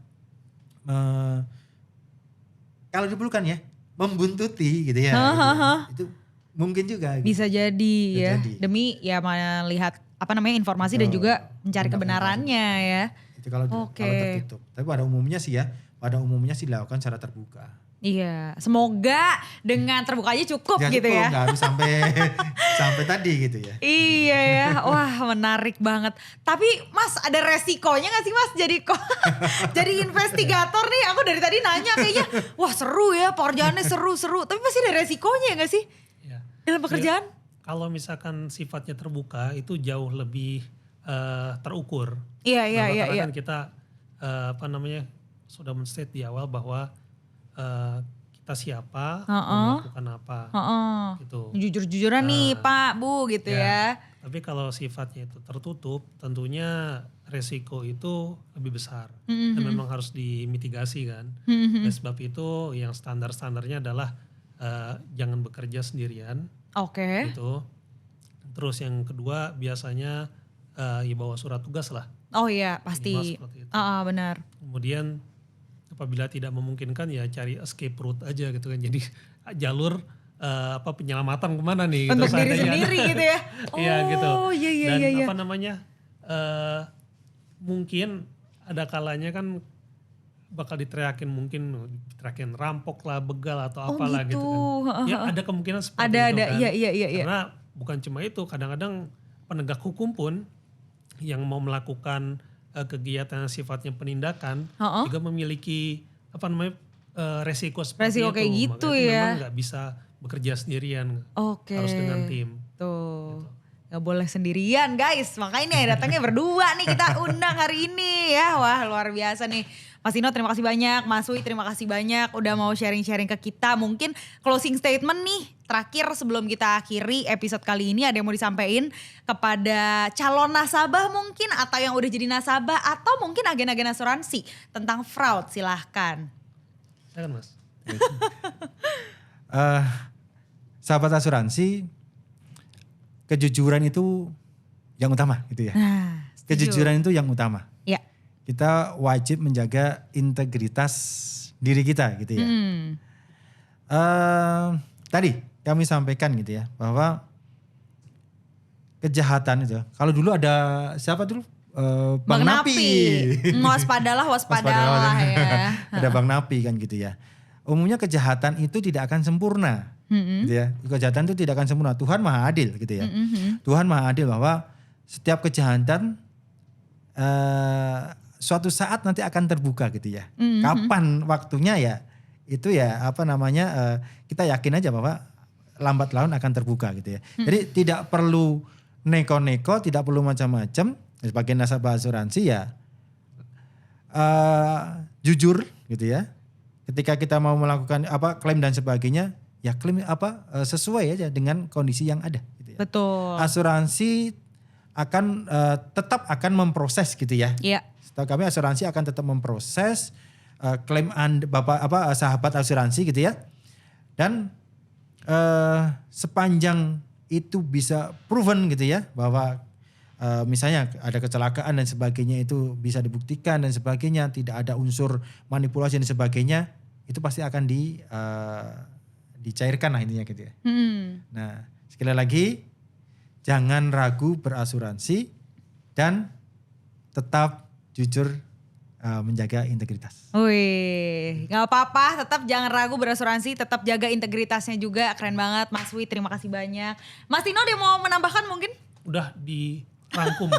Speaker 1: kalau diperlukan ya membuntuti gitu ya. Itu mungkin juga. Gitu.
Speaker 2: Bisa jadi ya. Demi ya melihat informasi dan juga mencari kebenarannya ya.
Speaker 1: Itu kalau tertutup. Tapi pada umumnya sih dilakukan secara terbuka.
Speaker 2: Iya, semoga dengan terbuka aja cukup gitu ya.
Speaker 1: Nggak harus sampai tadi gitu ya.
Speaker 2: Iya ya, wah menarik banget. Tapi Mas ada resikonya gak sih Mas jadi investigator nih? Aku dari tadi nanya kayaknya, wah seru ya, pekerjaannya seru-seru. Tapi pasti ada resikonya gak sih dalam pekerjaan?
Speaker 3: Ya, kalau misalkan sifatnya terbuka itu jauh lebih terukur.
Speaker 2: Iya.
Speaker 3: Kan kita sudah men-state di awal bahwa kita siapa, mau melakukan apa, gitu.
Speaker 2: Jujur-jujuran nih Pak, Bu gitu ya.
Speaker 3: Tapi kalau sifatnya itu tertutup, tentunya resiko itu lebih besar dan memang harus dimitigasi kan. Oleh sebab itu yang standar-standarnya adalah jangan bekerja sendirian.
Speaker 2: Oke.
Speaker 3: Gitu. Terus yang kedua biasanya ya bawa surat tugas lah.
Speaker 2: Oh iya pasti. Benar.
Speaker 3: Kemudian apabila tidak memungkinkan ya cari escape route aja gitu kan. Jadi jalur penyelamatan kemana nih?
Speaker 2: Untuk diri sendiri gitu ya.
Speaker 3: Iya gitu.
Speaker 2: Iya.
Speaker 3: Dan apa namanya mungkin ada kalanya kan bakal diteriakin rampok lah, begal atau apalah gitu kan. Ya ada kemungkinan seperti itu kan.
Speaker 2: Iya.
Speaker 3: Karena bukan cuma itu, kadang-kadang penegak hukum pun yang mau melakukan kegiatan yang sifatnya penindakan juga memiliki resiko seperti itu.
Speaker 2: Kayak gitu
Speaker 3: makanya
Speaker 2: ya.
Speaker 3: memang nggak bisa bekerja sendirian, harus dengan tim.
Speaker 2: Tuh. Gitu. Gak boleh sendirian guys, makanya nih datangnya berdua nih kita undang hari ini ya. Wah luar biasa nih. Mas Dino terima kasih banyak, Mas Wi terima kasih banyak udah mau sharing-sharing ke kita. Mungkin closing statement nih terakhir sebelum kita akhiri episode kali ini, ada yang mau disampaikan kepada calon nasabah mungkin, atau yang udah jadi nasabah, atau mungkin agen-agen asuransi tentang fraud, silahkan.
Speaker 3: Silakan Mas.
Speaker 1: Sahabat asuransi, kejujuran itu yang utama gitu ya. Kejujuran itu yang utama.
Speaker 2: Ya.
Speaker 1: Kita wajib menjaga integritas diri kita gitu ya. Tadi kami sampaikan gitu ya bahwa kejahatan itu, kalau dulu ada siapa dulu? Bang Napi.
Speaker 2: Waspadalah ya.
Speaker 1: Ada Bang Napi kan gitu ya. Umumnya kejahatan itu tidak akan sempurna. Gitu ya. Kejahatan itu tidak akan sempurna. Tuhan Maha Adil gitu ya. Tuhan Maha Adil bahwa setiap kejahatan suatu saat nanti akan terbuka gitu ya. Kapan waktunya ya itu ya kita yakin aja bahwa lambat laun akan terbuka gitu ya. Jadi tidak perlu neko-neko, tidak perlu macam-macam. Sebagai nasabah asuransi ya jujur gitu ya. Ketika kita mau melakukan klaim dan sebagainya, ya klaim sesuai aja dengan kondisi yang ada gitu ya.
Speaker 2: Betul.
Speaker 1: Asuransi akan tetap akan memproses gitu ya.
Speaker 2: Iya.
Speaker 1: Setahu kami asuransi akan tetap memproses klaim sahabat asuransi gitu ya. Dan sepanjang itu bisa proven gitu ya bahwa misalnya ada kecelakaan dan sebagainya itu bisa dibuktikan dan sebagainya, tidak ada unsur manipulasi dan sebagainya, itu pasti akan dicairkan lah intinya gitu ya. Nah sekali lagi jangan ragu berasuransi dan tetap jujur menjaga integritas.
Speaker 2: Wih, gak apa-apa, tetap jangan ragu berasuransi, tetap jaga integritasnya juga. Keren banget Mas Wi, terima kasih banyak. Mas Tino dia mau menambahkan mungkin?
Speaker 3: Udah dirangkum.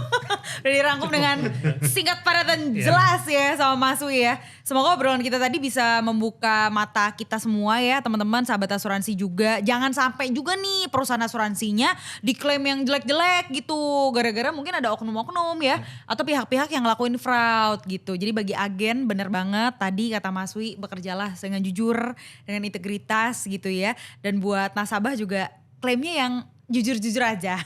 Speaker 2: Udah dirangkum dengan singkat padat dan jelas ya sama Mas Wi ya. Semoga obrolan kita tadi bisa membuka mata kita semua ya teman-teman, sahabat asuransi juga. Jangan sampai juga nih perusahaan asuransinya diklaim yang jelek-jelek gitu. Gara-gara mungkin ada oknum-oknum ya. Atau pihak-pihak yang ngelakuin fraud gitu. Jadi bagi agen bener banget tadi kata Mas Wi, bekerjalah dengan jujur, dengan integritas gitu ya. Dan buat nasabah juga klaimnya yang jujur-jujur aja.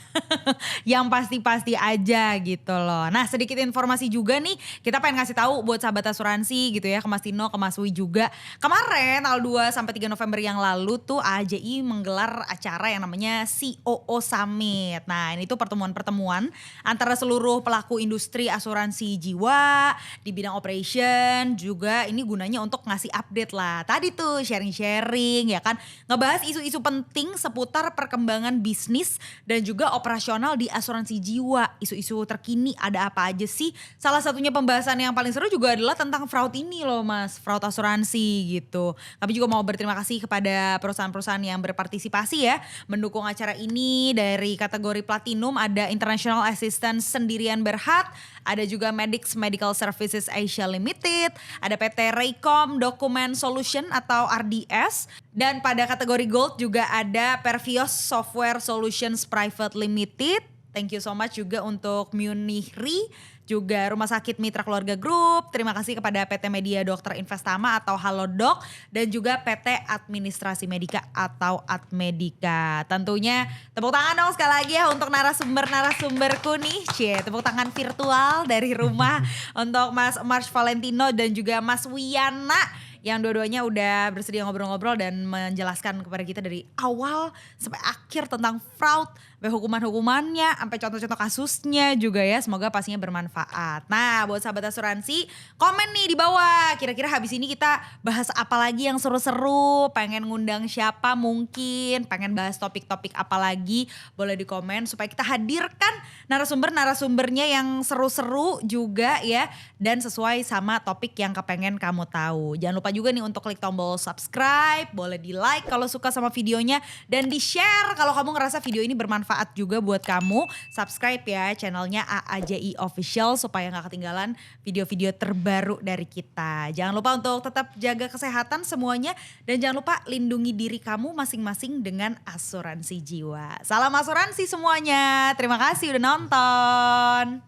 Speaker 2: Yang pasti-pasti aja gitu loh. Nah sedikit informasi juga nih, kita pengen ngasih tahu buat sahabat asuransi gitu ya, ke Mas Tino, ke Mas Wi juga. Kemarin tanggal 2 sampai 3 November yang lalu tuh AJI menggelar acara yang namanya COO Summit. Nah ini tuh pertemuan-pertemuan antara seluruh pelaku industri asuransi jiwa di bidang operation, juga ini gunanya untuk ngasih update lah. Tadi tuh sharing-sharing ya kan, ngebahas isu-isu penting seputar perkembangan bisnis dan juga operasional di asuransi jiwa. Isu-isu terkini ada apa aja sih? Salah satunya pembahasan yang paling seru juga adalah tentang fraud ini loh Mas, fraud asuransi gitu. Kami juga mau berterima kasih kepada perusahaan-perusahaan yang berpartisipasi ya mendukung acara ini. Dari kategori Platinum ada International Assistance Sendirian Berhad, ada juga Medix Medical Services Asia Limited, ada PT Raycom Document Solution atau RDS, dan pada kategori Gold juga ada Pervios Software Solutions Private Limited, Thank you so much juga untuk Munihri, juga Rumah Sakit Mitra Keluarga Group. Terima kasih kepada PT Media Dokter Investama atau Halodoc dan juga PT Administrasi Medika atau Admedika. Tentunya tepuk tangan dong sekali lagi ya untuk narasumberku nih. Tepuk tangan virtual dari rumah untuk Mas Marsh Valentino dan juga Mas Wiyana yang dua-duanya udah bersedia ngobrol-ngobrol dan menjelaskan kepada kita dari awal sampai akhir tentang fraud, sampai hukuman-hukumannya, sampai contoh-contoh kasusnya juga ya. Semoga pastinya bermanfaat. Nah, buat sahabat asuransi, komen nih di bawah. Kira-kira habis ini kita bahas apa lagi yang seru-seru, pengen ngundang siapa mungkin, pengen bahas topik-topik apa lagi, boleh di komen supaya kita hadirkan narasumbernya yang seru-seru juga ya, dan sesuai sama topik yang kepengen kamu tahu. Jangan lupa juga nih untuk klik tombol subscribe, boleh di like kalau suka sama videonya dan di share kalau kamu ngerasa video ini bermanfaat juga buat kamu. Subscribe ya channelnya AAJI Official supaya gak ketinggalan video-video terbaru dari kita. Jangan lupa untuk tetap jaga kesehatan semuanya dan jangan lupa lindungi diri kamu masing-masing dengan asuransi jiwa. Salam asuransi semuanya, terima kasih udah nonton.